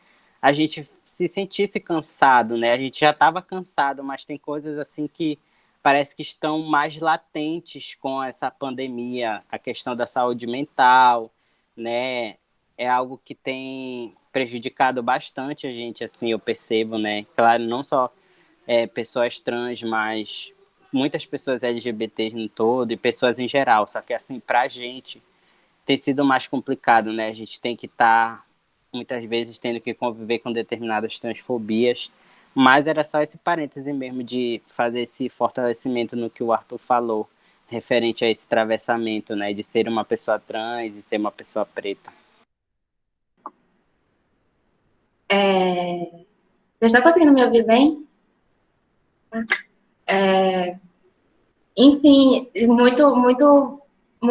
a gente se sentisse cansado, né, a gente já estava cansado, mas tem coisas assim que parece que estão mais latentes com essa pandemia, a questão da saúde mental, né? É algo que tem prejudicado bastante a gente, assim, eu percebo, né? Claro, não só pessoas trans, mas muitas pessoas LGBTs no todo e pessoas em geral. Só que, assim, pra gente tem sido mais complicado, né? A gente tem que estar, muitas vezes, tendo que conviver com determinadas transfobias. Mas era só esse parêntese mesmo de fazer esse fortalecimento no que o Arthur falou, referente a esse atravessamento, né? De ser uma pessoa trans e ser uma pessoa preta. Você está conseguindo me ouvir bem? Enfim, muito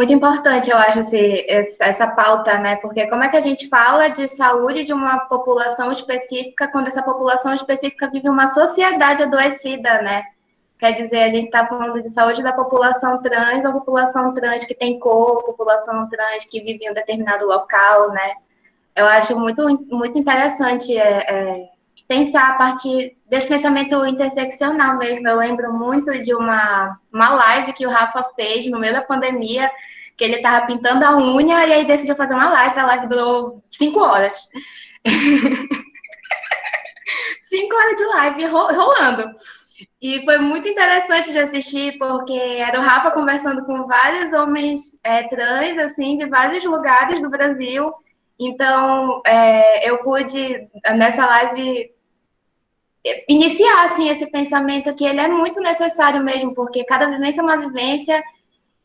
importante, eu acho, essa pauta, né? Porque como é que a gente fala de saúde de uma população específica quando essa população específica vive uma sociedade adoecida, né? Quer dizer, a gente está falando de saúde da população trans, a população trans que tem cor, população trans que vive em um determinado local, né? Eu acho muito interessante pensar a partir desse pensamento interseccional mesmo. Eu lembro muito de uma live que o Rafa fez no meio da pandemia, que ele estava pintando a unha e aí decidiu fazer uma live. A live durou 5 horas. 5 horas de live rolando. E foi muito interessante de assistir, porque era o Rafa conversando com vários homens trans, assim, de vários lugares do Brasil. Então, eu pude, nessa live, iniciar, assim, esse pensamento que ele é muito necessário mesmo, porque cada vivência é uma vivência,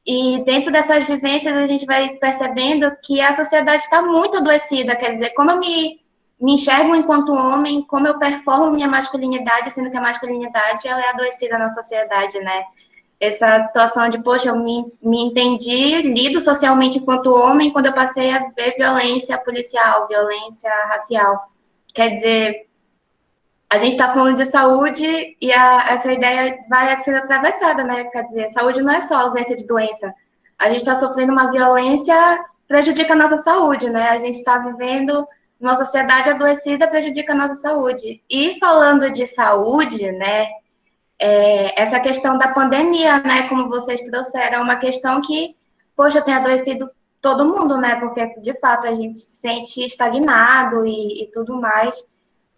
e dentro dessas vivências a gente vai percebendo que a sociedade está muito adoecida, quer dizer, como eu me enxergo enquanto homem, como eu performo minha masculinidade, sendo que a masculinidade ela é adoecida na sociedade, né? Essa situação de, poxa, eu me entendi, lido socialmente enquanto homem, quando eu passei a ver violência policial, violência racial. Quer dizer, a gente está falando de saúde e essa ideia vai ser atravessada, né? Quer dizer, saúde não é só ausência de doença. A gente está sofrendo uma violência, prejudica a nossa saúde, né? A gente está vivendo uma sociedade adoecida, prejudica a nossa saúde. E falando de saúde, né? Essa questão da pandemia, né? Como vocês trouxeram, é uma questão que, poxa, tem adoecido todo mundo, né? Porque, de fato, a gente se sente estagnado e tudo mais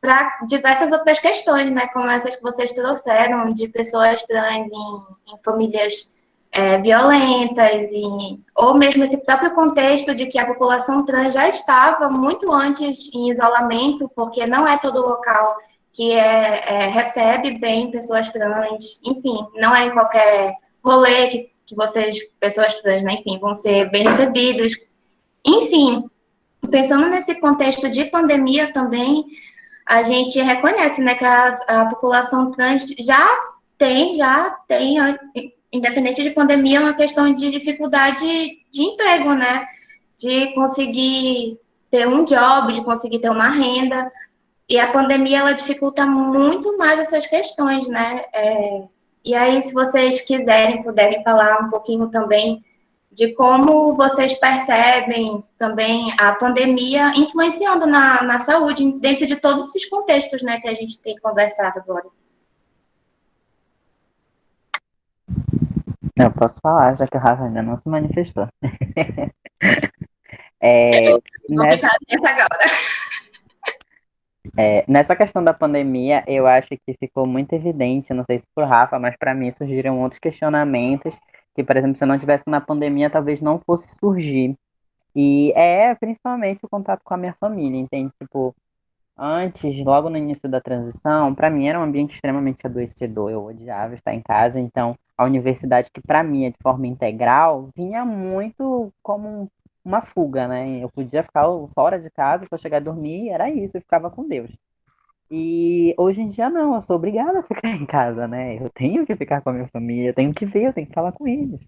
para diversas outras questões, né, como essas que vocês trouxeram, de pessoas trans em famílias violentas, ou mesmo esse próprio contexto de que a população trans já estava muito antes em isolamento, porque não é todo local que recebe bem pessoas trans, enfim, não é em qualquer rolê que vocês, pessoas trans, né, enfim, vão ser bem recebidos. Enfim, pensando nesse contexto de pandemia também, a gente reconhece, né, que a população trans já tem, independente de pandemia, uma questão de dificuldade de emprego, né, de conseguir ter um job, de conseguir ter uma renda, e a pandemia, ela dificulta muito mais essas questões, né, e aí, se vocês quiserem, puderem falar um pouquinho também de como vocês percebem também a pandemia influenciando na saúde, dentro de todos esses contextos, né, que a gente tem conversado agora. Eu posso falar, já que o Rafa ainda não se manifestou. É, Vou né, ficar nessa agora. nessa questão da pandemia, eu acho que ficou muito evidente, não sei se pro Rafa, mas para mim surgiram outros questionamentos que, por exemplo, se eu não tivesse na pandemia, talvez não fosse surgir. E é principalmente o contato com a minha família, entende? Tipo, antes, logo no início da transição, para mim era um ambiente extremamente adoecedor. Eu odiava estar em casa, então a universidade, que para mim é de forma integral, vinha muito como uma fuga, né? Eu podia ficar fora de casa, só chegar a dormir, e era isso, eu ficava com Deus. E hoje em dia não, eu sou obrigada a ficar em casa, né? Eu tenho que ficar com a minha família, eu tenho que ver, eu tenho que falar com eles.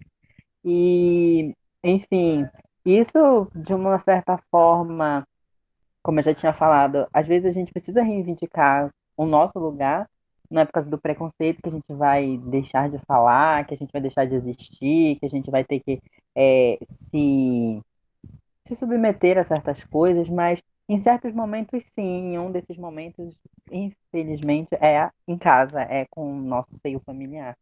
E, enfim, isso de uma certa forma, como eu já tinha falado, às vezes a gente precisa reivindicar o nosso lugar, não é por causa do preconceito que a gente vai deixar de falar, que a gente vai deixar de existir, que a gente vai ter que se submeter a certas coisas, mas em certos momentos sim, em um desses momentos, infelizmente, é em casa, é com o nosso seio familiar.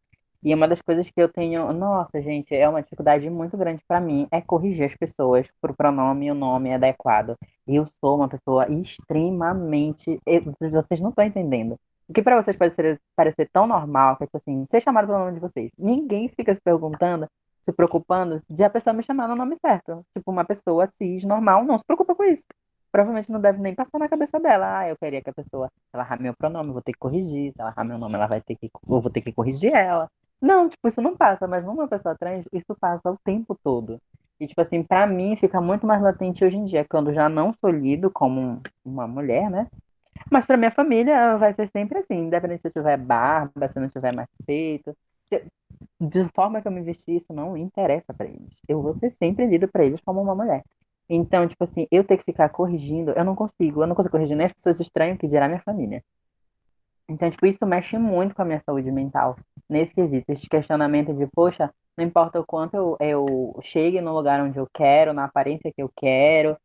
E uma das coisas que eu tenho, nossa, gente, é uma dificuldade muito grande para mim, é corrigir as pessoas para o pronome e o nome adequado. Eu sou uma pessoa extremamente. Vocês não estão entendendo. O que para vocês pode parecer tão normal, que é tipo assim, ser chamado pelo nome de vocês. Ninguém fica se perguntando, se preocupando de a pessoa me chamar no nome certo. Tipo, uma pessoa cis, normal, não se preocupa com isso. Provavelmente não deve nem passar na cabeça dela. Ah, eu queria que a pessoa, se ela errar meu pronome, eu vou ter que corrigir. Se ela errar meu nome, ela vai ter que, eu vou ter que corrigir ela. Não, tipo, isso não passa, mas numa pessoa trans, isso passa o tempo todo. E, tipo assim, pra mim fica muito mais latente hoje em dia, quando já não sou lido como uma mulher, né? Mas pra minha família vai ser sempre assim, independente se eu tiver barba, se eu não tiver mais peito. De forma que eu me vestir, isso não interessa pra eles. Eu vou ser sempre lido pra eles como uma mulher. Então, tipo assim, eu ter que ficar corrigindo, eu não consigo corrigir nem as pessoas estranhas que dirá minha família. Então, tipo, isso mexe muito com a minha saúde mental. Nesse quesito, esse questionamento de, poxa, não importa o quanto eu chegue no lugar onde eu quero, na aparência que eu quero,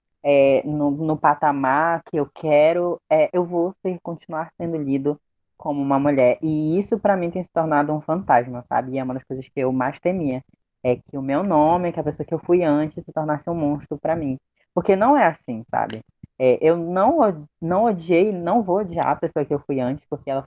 no patamar que eu quero, eu vou continuar sendo lido como uma mulher. E isso, pra mim, tem se tornado um fantasma, sabe? E é uma das coisas que eu mais temia. É que o meu nome, que a pessoa que eu fui antes, se tornasse um monstro pra mim. Porque não é assim, sabe? Eu não odiei, não vou odiar a pessoa que eu fui antes, porque ela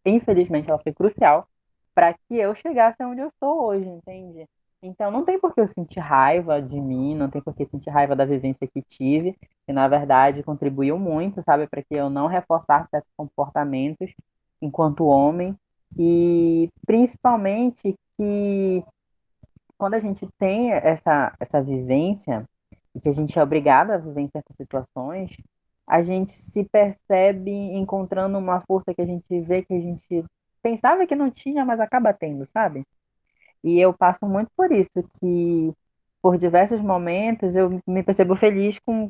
infelizmente, ela foi crucial para que eu chegasse onde eu estou hoje, entende? Então, não tem por que eu sentir raiva de mim, não tem por que sentir raiva da vivência que tive, que na verdade contribuiu muito, sabe, para que eu não reforçasse certos comportamentos enquanto homem, e principalmente que quando a gente tem essa vivência, e que a gente é obrigado a viver em certas situações, a gente se percebe encontrando uma força que a gente vê que a gente pensava que não tinha, mas acaba tendo, sabe? E eu passo muito por isso, que por diversos momentos eu me percebo feliz com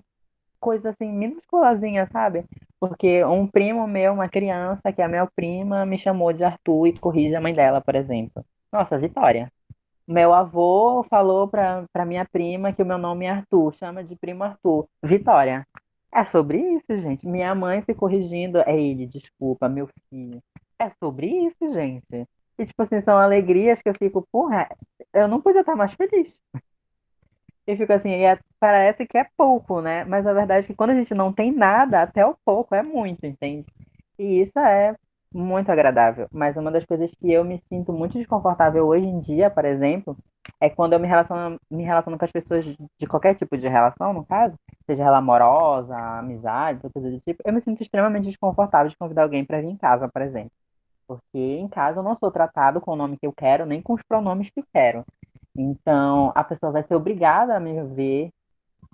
coisas assim, minúsculazinhas, sabe? Porque um primo meu, uma criança, que é a minha prima, me chamou de Arthur e corrige a mãe dela, por exemplo. Nossa, vitória. Meu avô falou para minha prima que o meu nome é Arthur, chama de primo Arthur. Vitória. É sobre isso, gente. Minha mãe se corrigindo. É ele, desculpa, meu filho. É sobre isso, gente. E, tipo assim, são alegrias que eu fico, porra, eu não podia estar mais feliz. E fico assim, parece que é pouco, né? Mas a verdade é que quando a gente não tem nada, até o pouco é muito, entende? E isso é muito agradável. Mas uma das coisas que eu me sinto muito desconfortável hoje em dia, por exemplo, é quando eu me relaciono com as pessoas de qualquer tipo de relação, no caso, seja ela amorosa, amizade, ou coisa do tipo, eu me sinto extremamente desconfortável de convidar alguém para vir em casa, por exemplo. Porque em casa eu não sou tratado com o nome que eu quero, nem com os pronomes que quero. Então, a pessoa vai ser obrigada a me ver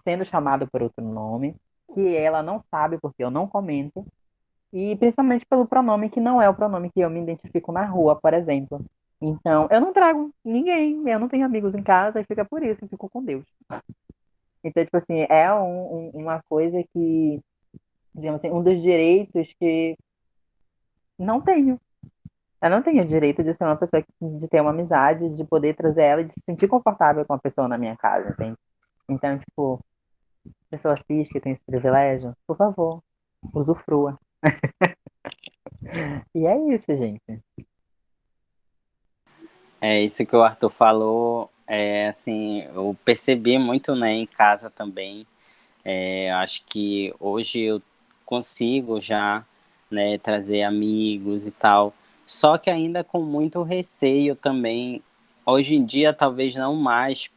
sendo chamada por outro nome, que ela não sabe porque eu não comento, e principalmente pelo pronome que não é o pronome que eu me identifico na rua, por exemplo. Então, eu não trago ninguém, eu não tenho amigos em casa e fica por isso, eu fico com Deus. Então, tipo assim, é uma coisa que, digamos assim, um dos direitos que não tenho. Eu não tenho direito de ser uma pessoa, de ter uma amizade, de poder trazer ela e de se sentir confortável com a pessoa na minha casa, entende? Então, tipo, pessoas cis que têm esse privilégio, por favor, usufrua. E é isso, gente. É isso que o Arthur falou, assim, eu percebi muito, né, em casa também. Acho que hoje eu consigo já, né, trazer amigos e tal, só que ainda com muito receio também. Hoje em dia, talvez não mais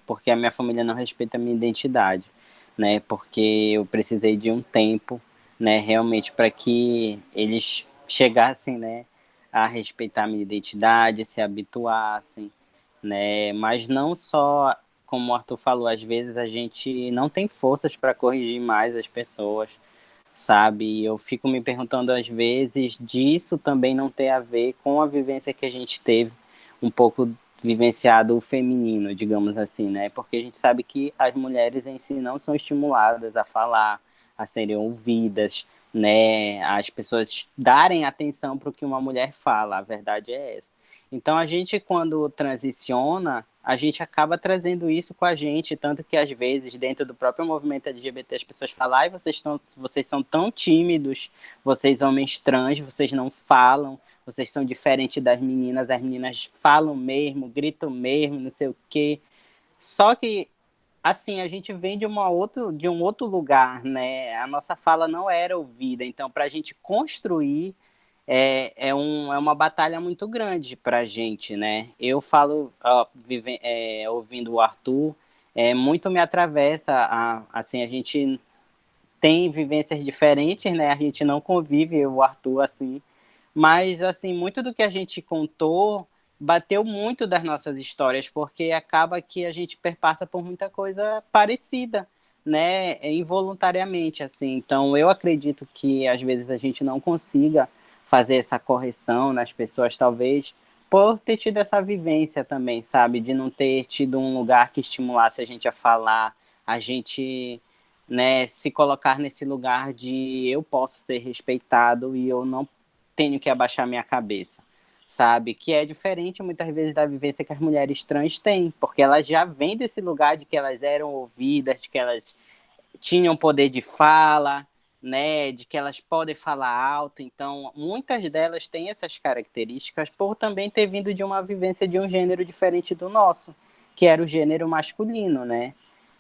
porque a minha família não respeita a minha identidade, né? Porque eu precisei de um tempo, né, realmente para que eles chegassem, né, a respeitar a minha identidade, se habituassem, né? Mas não só, como o Arthur falou, às vezes a gente não tem forças para corrigir mais as pessoas, sabe? E eu fico me perguntando às vezes disso também não ter a ver com a vivência que a gente teve, um pouco vivenciado o feminino, digamos assim, né? Porque a gente sabe que as mulheres em si não são estimuladas a falar, a serem ouvidas, né? As pessoas darem atenção para o que uma mulher fala, a verdade é essa. Então a gente, quando transiciona, a gente acaba trazendo isso com a gente, tanto que às vezes dentro do próprio movimento LGBT as pessoas falam: ai, vocês são tão tímidos, vocês homens trans, vocês não falam, vocês são diferentes das meninas, as meninas falam mesmo, gritam mesmo, não sei o quê. Só que assim, a gente vem de um outro lugar, né? A nossa fala não era ouvida, então para a gente construir é uma batalha muito grande para a gente, né? Eu falo, ó, ouvindo o Arthur, muito me atravessa, assim, a gente tem vivências diferentes, né? A gente não convive, eu, o Arthur, assim, mas, assim, muito do que a gente contou bateu muito das nossas histórias, porque acaba que a gente perpassa por muita coisa parecida, né? Involuntariamente, assim. Então, eu acredito que, às vezes, a gente não consiga fazer essa correção nas pessoas, talvez, por ter tido essa vivência também, sabe? De não ter tido um lugar que estimulasse a gente a falar, a gente, né, se colocar nesse lugar de eu posso ser respeitado e eu não tenho que abaixar minha cabeça, sabe? Que é diferente muitas vezes da vivência que as mulheres trans têm, porque elas já vêm desse lugar de que elas eram ouvidas, de que elas tinham poder de fala, né? De que elas podem falar alto. Então, muitas delas têm essas características por também ter vindo de uma vivência de um gênero diferente do nosso, que era o gênero masculino, né?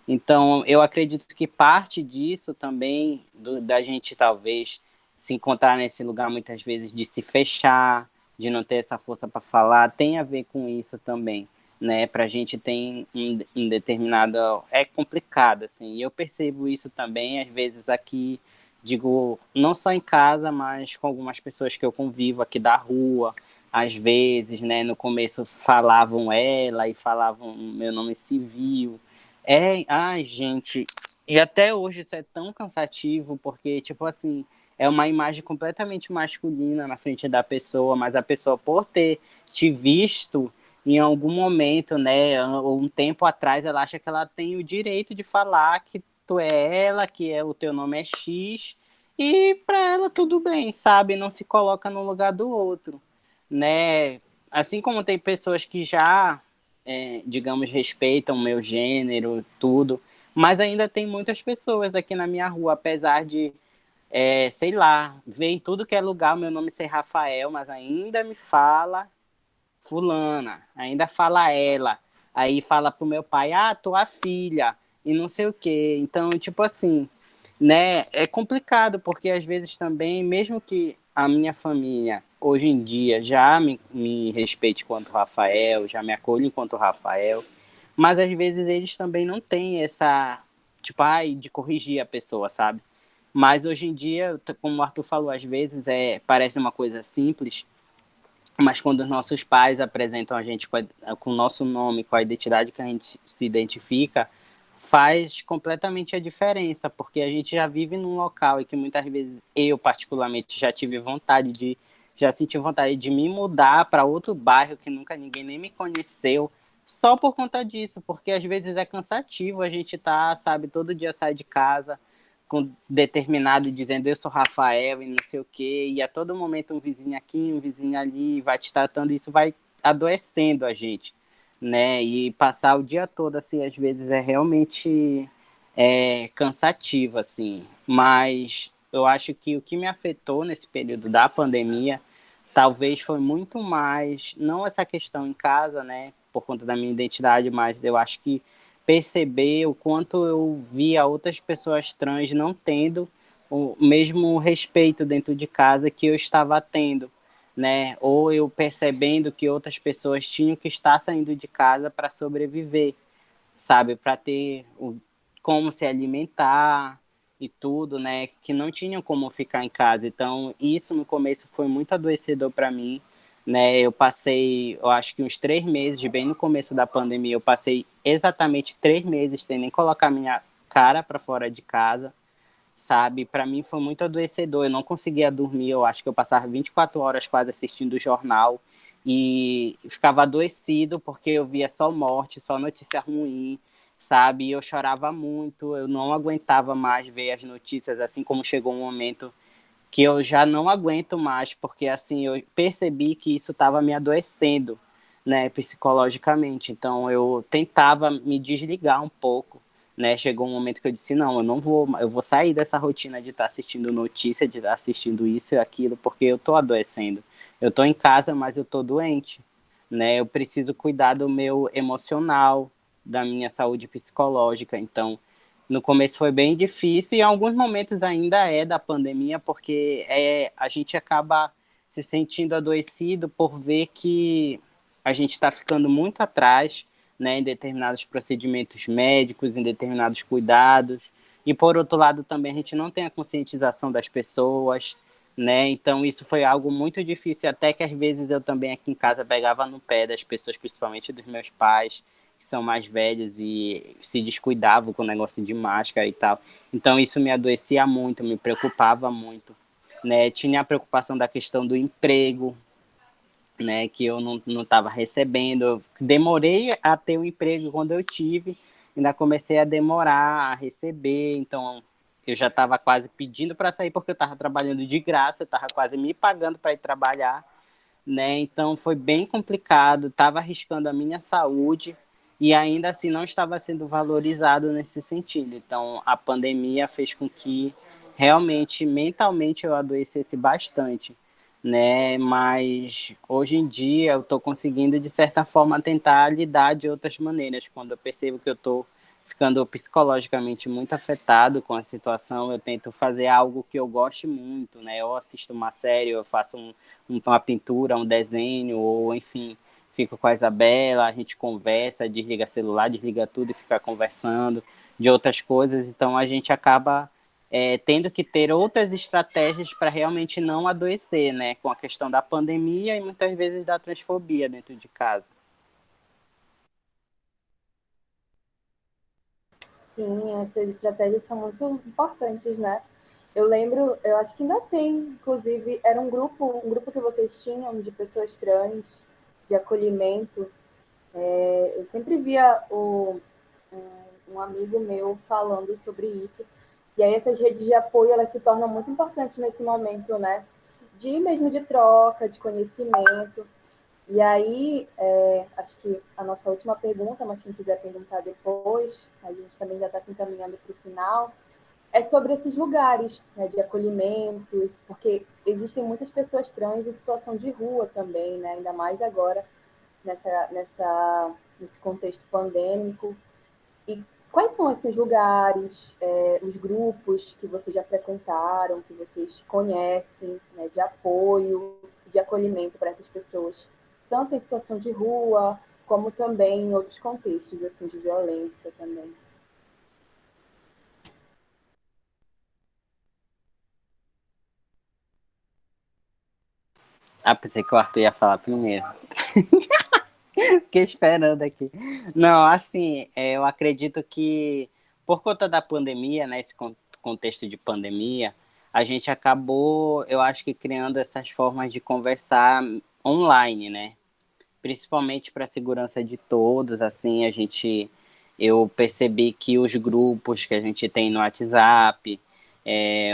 Então, eu acredito que parte disso também, da gente talvez se encontrar nesse lugar muitas vezes de se fechar, de não ter essa força para falar, tem a ver com isso também, né? Para a gente tem um determinado... É complicado, assim, e eu percebo isso também, às vezes aqui, digo, não só em casa, mas com algumas pessoas que eu convivo aqui da rua, às vezes, né? No começo falavam ela e falavam meu nome civil. Ai, gente, e até hoje isso é tão cansativo, porque, tipo assim, é uma imagem completamente masculina na frente da pessoa, mas a pessoa, por ter te visto em algum momento, né, ou um tempo atrás, ela acha que ela tem o direito de falar que tu é ela, que o teu nome é X, e para ela tudo bem, sabe? Não se coloca no lugar do outro, né? Assim como tem pessoas que já, digamos, respeitam o meu gênero, tudo, mas ainda tem muitas pessoas aqui na minha rua, apesar de sei lá, ver em tudo que é lugar o meu nome ser Rafael, mas ainda me fala fulana, ainda fala ela, aí fala pro meu pai, tua filha, e não sei o quê. Então, tipo assim, né, é complicado, porque às vezes também, mesmo que a minha família, hoje em dia, já me respeite quanto Rafael, já me acolhe enquanto Rafael, mas às vezes eles também não têm essa, tipo, de corrigir a pessoa, sabe? Mas hoje em dia, como o Arthur falou, às vezes parece uma coisa simples, mas quando os nossos pais apresentam a gente com o nosso nome, com a identidade que a gente se identifica, faz completamente a diferença, porque a gente já vive num local e que muitas vezes eu, particularmente, já senti vontade de me mudar para outro bairro que nunca ninguém nem me conheceu, só por conta disso, porque às vezes é cansativo a gente sabe, todo dia sai de casa com determinado dizendo eu sou Rafael e não sei o quê, e a todo momento um vizinho aqui, um vizinho ali, vai te tratando, isso vai adoecendo a gente, né? E passar o dia todo, assim, às vezes é realmente cansativo, assim. Mas eu acho que o que me afetou nesse período da pandemia talvez foi muito mais, não essa questão em casa, né, por conta da minha identidade, mas eu acho que perceber o quanto eu via outras pessoas trans não tendo o mesmo respeito dentro de casa que eu estava tendo, né, ou eu percebendo que outras pessoas tinham que estar saindo de casa para sobreviver, sabe, para ter como se alimentar e tudo, né, que não tinham como ficar em casa. Então, isso no começo foi muito adoecedor para mim, né? Eu passei, eu acho que uns 3 meses, bem no começo da pandemia, eu passei exatamente 3 meses sem nem colocar minha cara para fora de casa, sabe? Para mim foi muito adoecedor. Eu não conseguia dormir. Eu acho que eu passava 24 horas quase assistindo o jornal e ficava adoecido porque eu via só morte, só notícia ruim, sabe? E eu chorava muito. Eu não aguentava mais ver as notícias, assim como chegou um momento que eu já não aguento mais, porque assim eu percebi que isso estava me adoecendo, né, psicologicamente. Então eu tentava me desligar um pouco, né? Chegou um momento que eu disse não, eu vou sair dessa rotina de estar assistindo notícia, de estar assistindo isso e aquilo, porque eu estou adoecendo. Eu estou em casa, mas eu estou doente, né? Eu preciso cuidar do meu emocional, da minha saúde psicológica. Então no começo foi bem difícil e em alguns momentos ainda da pandemia, porque a gente acaba se sentindo adoecido por ver que a gente está ficando muito atrás, né, em determinados procedimentos médicos, em determinados cuidados. E por outro lado também a gente não tem a conscientização das pessoas, né? Então isso foi algo muito difícil, até que às vezes eu também aqui em casa pegava no pé das pessoas, principalmente dos meus pais, que são mais velhos e se descuidavam com o negócio de máscara e tal. Então isso me adoecia muito, me preocupava muito, né? Tinha a preocupação da questão do emprego, né? Que eu não estava recebendo. Eu demorei a ter um emprego quando eu tive, ainda comecei a demorar a receber, então eu já estava quase pedindo para sair porque eu estava trabalhando de graça, eu estava quase me pagando para ir trabalhar, né? Então foi bem complicado, estava arriscando a minha saúde e ainda assim não estava sendo valorizado nesse sentido. Então a pandemia fez com que realmente mentalmente eu adoecesse bastante, né? Mas hoje em dia eu estou conseguindo de certa forma tentar lidar de outras maneiras. Quando eu percebo que eu estou ficando psicologicamente muito afetado com a situação, eu tento fazer algo que eu goste muito, né? Eu assisto uma série, eu faço uma pintura, um desenho, ou enfim, fico com a Isabela, a gente conversa, desliga celular, desliga tudo e fica conversando de outras coisas, então a gente acaba tendo que ter outras estratégias para realmente não adoecer, né? Com a questão da pandemia e muitas vezes da transfobia dentro de casa. Sim, essas estratégias são muito importantes, né? Eu lembro, eu acho que ainda tem, inclusive, era um grupo que vocês tinham de pessoas trans, de acolhimento. Eu sempre via um amigo meu falando sobre isso. E aí essas redes de apoio, elas se tornam muito importantes nesse momento, né? Mesmo de troca, de conhecimento. E aí, acho que a nossa última pergunta, mas quem quiser perguntar depois, a gente também já está se encaminhando para o final, é sobre esses lugares, né, de acolhimento, porque existem muitas pessoas trans em situação de rua também, né, ainda mais agora, nesse contexto pandêmico. E quais são esses lugares, os grupos que vocês já frequentaram, que vocês conhecem, né, de apoio, de acolhimento para essas pessoas, tanto em situação de rua, como também em outros contextos, assim, de violência também? Ah, pensei que o Arthur ia falar primeiro. Fiquei esperando aqui. Não, assim, eu acredito que por conta da pandemia, né, esse contexto de pandemia, a gente acabou, eu acho que criando essas formas de conversar online, né? Principalmente para a segurança de todos, assim, eu percebi que os grupos que a gente tem no WhatsApp,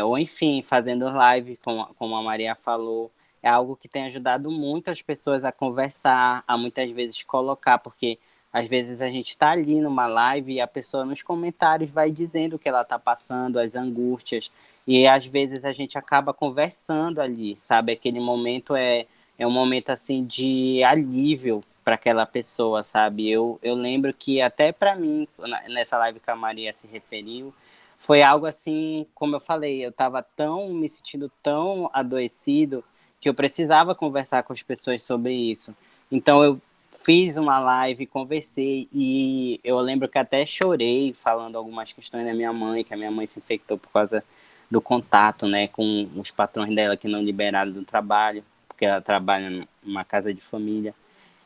ou enfim, fazendo live, como a Maria falou, é algo que tem ajudado muito as pessoas a conversar, a muitas vezes colocar, porque às vezes a gente está ali numa live e a pessoa nos comentários vai dizendo o que ela está passando, as angústias, e às vezes a gente acaba conversando ali, sabe? Aquele momento é um momento assim de alívio para aquela pessoa, sabe? Eu lembro que até para mim, nessa live que a Maria se referiu, foi algo assim, como eu falei, eu estava me sentindo tão adoecido que eu precisava conversar com as pessoas sobre isso. Então eu fiz uma live, conversei e eu lembro que até chorei falando algumas questões da minha mãe, que a minha mãe se infectou por causa do contato, né, com os patrões dela que não liberaram do trabalho, porque ela trabalha numa casa de família.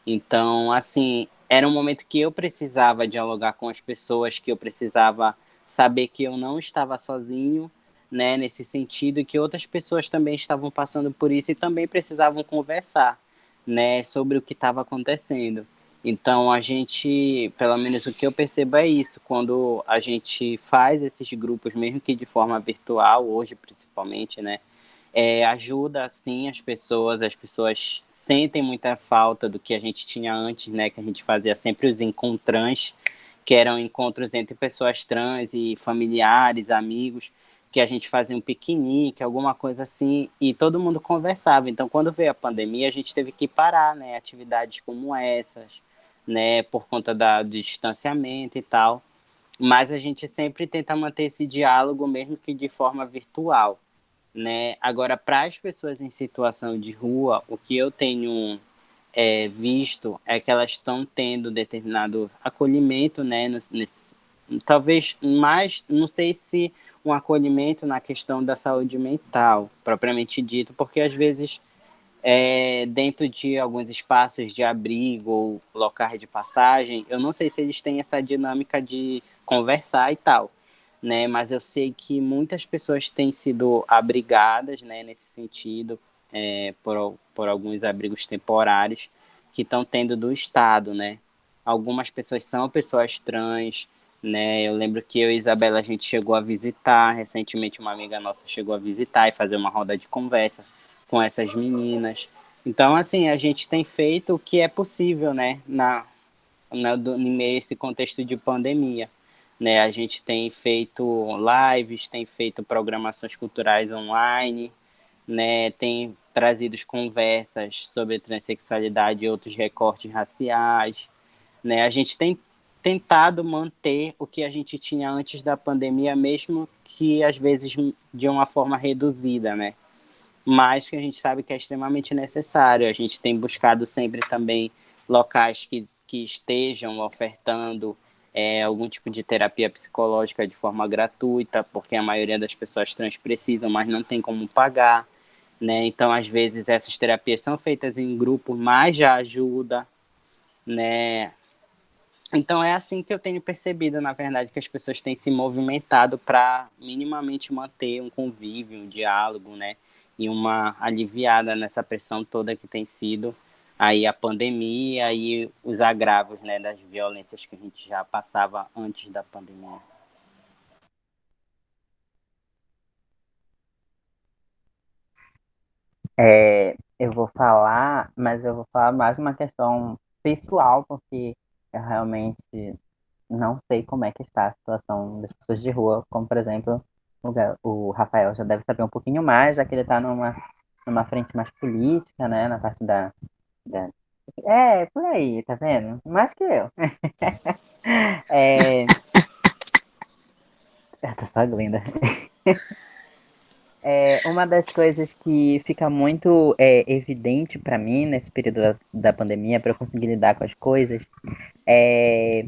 Então, assim, era um momento que eu precisava dialogar com as pessoas, que eu precisava saber que eu não estava sozinho, né, nesse sentido, e que outras pessoas também estavam passando por isso e também precisavam conversar, né, sobre o que estava acontecendo. Então, a gente, pelo menos o que eu percebo é isso, quando a gente faz esses grupos, mesmo que de forma virtual, hoje principalmente, né, ajuda sim as pessoas sentem muita falta do que a gente tinha antes, né? Que a gente fazia sempre os encontrãs, que eram encontros entre pessoas trans e familiares, amigos, que a gente fazia um piquenique, alguma coisa assim, e todo mundo conversava. Então, quando veio a pandemia, a gente teve que parar, né? Atividades como essas, né? Por conta do distanciamento e tal. Mas a gente sempre tenta manter esse diálogo, mesmo que de forma virtual, né? Agora, para as pessoas em situação de rua, o que eu tenho visto é que elas estão tendo determinado acolhimento, né? Talvez mais, não sei se um acolhimento na questão da saúde mental, propriamente dito, porque às vezes dentro de alguns espaços de abrigo ou locais de passagem, eu não sei se eles têm essa dinâmica de conversar e tal, né? Mas eu sei que muitas pessoas têm sido abrigadas, né, nesse sentido, por alguns abrigos temporários que estão tendo do Estado, né? Algumas pessoas são pessoas trans, né? Eu lembro que eu e Isabela, a gente chegou a visitar, recentemente uma amiga nossa chegou a visitar e fazer uma roda de conversa com essas meninas. Então, assim, a gente tem feito o que é possível, né, em meio a esse contexto de pandemia. Né? A gente tem feito lives, tem feito programações culturais online, né? Tem trazido conversas sobre transexualidade e outros recortes raciais, né? A gente tem tentado manter o que a gente tinha antes da pandemia, mesmo que às vezes de uma forma reduzida, né? Mas que a gente sabe que é extremamente necessário. A gente tem buscado sempre também locais que estejam ofertando algum tipo de terapia psicológica de forma gratuita, porque a maioria das pessoas trans precisam, mas não tem como pagar, né? Então, às vezes, essas terapias são feitas em grupo, mas já ajuda, né? Então, é assim que eu tenho percebido, na verdade, que as pessoas têm se movimentado para minimamente manter um convívio, um diálogo, né? E uma aliviada nessa pressão toda que tem sido aí a pandemia e os agravos, né, das violências que a gente já passava antes da pandemia. Eu vou falar, mas eu vou falar mais uma questão pessoal, porque eu realmente não sei como é que está a situação das pessoas de rua, como por exemplo, o Rafael já deve saber um pouquinho mais, já que ele está numa frente mais política, né, na parte da... por aí, tá vendo? Mais que eu. É, eu tô só Glenda. Uma das coisas que fica muito evidente para mim nesse período da pandemia, para eu conseguir lidar com as coisas, é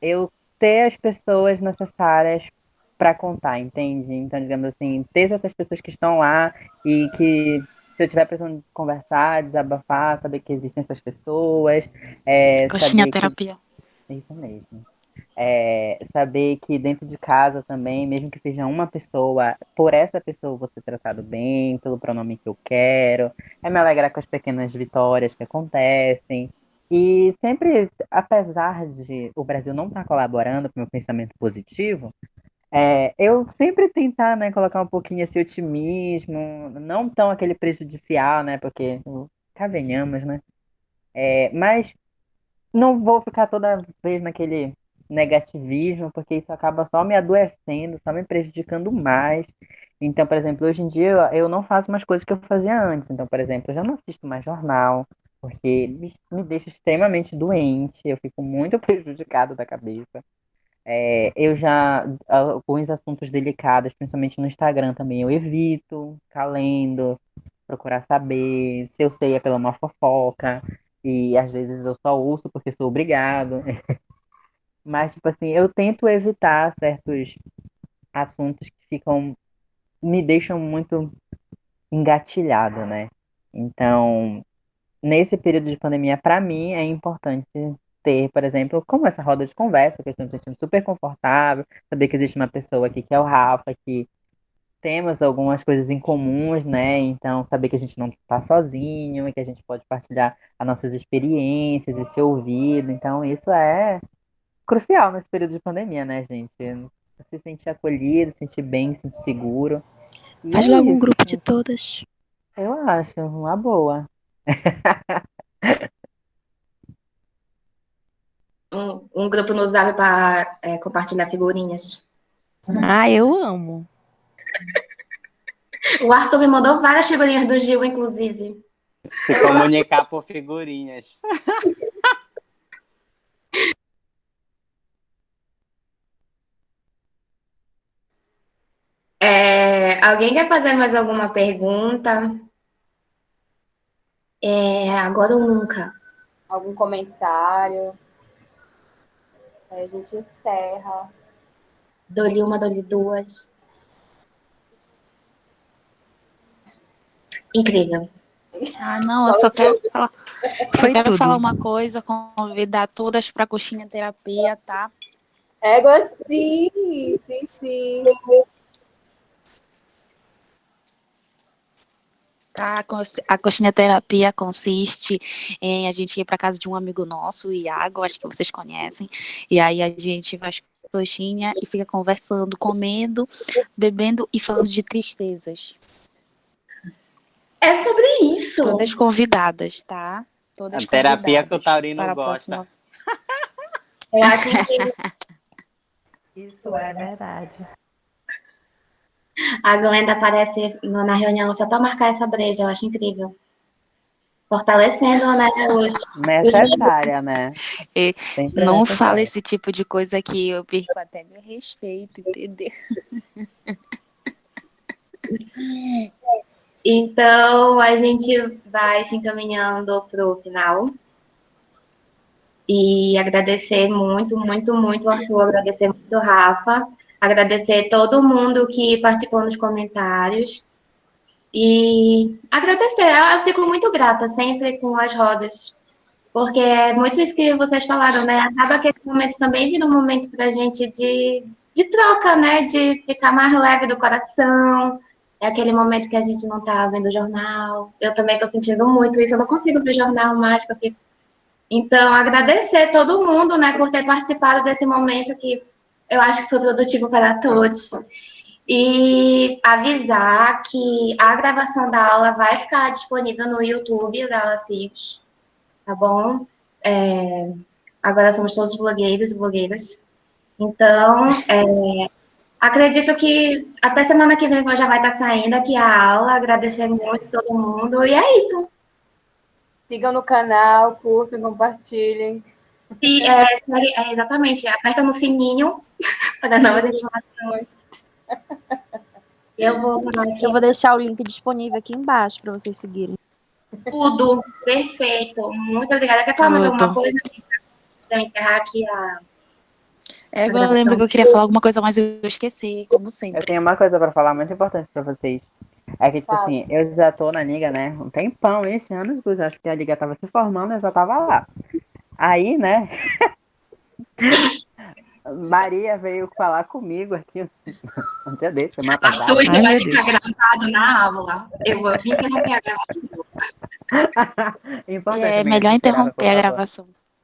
eu ter as pessoas necessárias para contar, entende? Então, digamos assim, ter certas pessoas que estão lá e que, se eu estiver precisando conversar, desabafar, saber que existem essas pessoas, Coxinha saber que. terapia. É isso mesmo. Saber que dentro de casa também, mesmo que seja uma pessoa, por essa pessoa eu vou ser tratado bem, pelo pronome que eu quero, me alegrar com as pequenas vitórias que acontecem. E sempre, apesar de o Brasil não estar colaborando com o meu pensamento positivo, eu sempre tentar, né, colocar um pouquinho esse otimismo, não tão aquele prejudicial, né, porque cá venhamos, né, mas não vou ficar toda vez naquele negativismo, porque isso acaba só me adoecendo, só me prejudicando mais. Então, por exemplo, hoje em dia eu não faço mais coisas que eu fazia antes. Então, por exemplo, eu já não assisto mais jornal, porque me deixa extremamente doente, eu fico muito prejudicado da cabeça. Eu já, alguns assuntos delicados, principalmente no Instagram também, eu evito ficar lendo, procurar saber. Se eu sei é pela uma fofoca, e às vezes eu só ouço porque sou obrigado. Mas, tipo assim, eu tento evitar certos assuntos que me deixam muito engatilhado, né? Então, nesse período de pandemia, para mim, é importante ter, por exemplo, como essa roda de conversa, que eu estou me sentindo super confortável, saber que existe uma pessoa aqui que é o Rafa, que temos algumas coisas em comuns, né? Então, saber que a gente não está sozinho e que a gente pode partilhar as nossas experiências e ser ouvido. Então, isso é crucial nesse período de pandemia, né, gente? Se sentir acolhido, se sentir bem, se sentir seguro. E Faz é logo um isso, grupo de todas. eu acho, uma boa. Um grupo no Zap para compartilhar figurinhas. Ah, eu amo. O Arthur me mandou várias figurinhas do Gil, inclusive. Se comunicar por figurinhas. Alguém quer fazer mais alguma pergunta? Agora ou nunca? Algum comentário? Aí a gente encerra. Dou-lhe uma, dou-lhe duas. Incrível. Ah, não, eu só quero falar. Foi Eu quero tudo. falar uma coisa, convidar todas para coxinha terapia, tá? Égua, sim, sim, sim. Tá, a coxinha terapia consiste em a gente ir para casa de um amigo nosso, o Iago, acho que vocês conhecem, e aí a gente faz coxinha e fica conversando, comendo, bebendo e falando de tristezas. É sobre isso. Todas convidadas, tá? Todas A terapia que o convidadas Taurino para a gosta. próxima. Eu acho incrível. Isso é verdade. A Glenda aparece na reunião só para marcar essa breja. Eu acho incrível. fortalecendo, né, os Necessária, né? E Sempre não fala necessária. esse tipo de coisa que eu perco até meu respeito, entendeu? Então, a gente vai se encaminhando para o final. E agradecer muito, muito, muito, Arthur, agradecer muito, Rafa, agradecer todo mundo que participou nos comentários. E agradecer, eu fico muito grata sempre com as rodas, porque é muito isso que vocês falaram, né? Acaba que esse momento também vira um momento para a gente de troca, né? De ficar mais leve do coração. É aquele momento que a gente não tá vendo jornal. Eu também estou sentindo muito isso, eu não consigo ver jornal mais, que eu fico. Então, agradecer todo mundo, né, por ter participado desse momento que eu acho que foi produtivo para todos. E avisar que a gravação da aula vai ficar disponível no YouTube da Aula Cigos, tá bom? Agora somos todos blogueiros e blogueiras. Então, acredito que até semana que vem já vai estar saindo aqui a aula. Agradecer muito todo mundo. E é isso. Sigam no canal, curtam, compartilhem. E, exatamente, aperta no sininho para novas informações. Eu vou falar aqui. Eu vou deixar o link disponível aqui embaixo para vocês seguirem. Tudo perfeito. Muito obrigada. Quer falar mais alguma coisa? Para encerrar aqui a. Eu lembro que eu queria falar alguma coisa, mas eu esqueci, como Eu sempre. tenho uma coisa pra falar muito importante pra vocês. É que, tipo assim, eu já tô na liga, né? Um tempão, esse ano, acho que a liga tava se formando, eu já tava lá. Aí, né? Maria veio falar comigo aqui um dia desse, semana passada. Arthur, isso vai ficar gravado na aula. Eu vou interromper a gravação. Importante, É melhor interromper a gravação.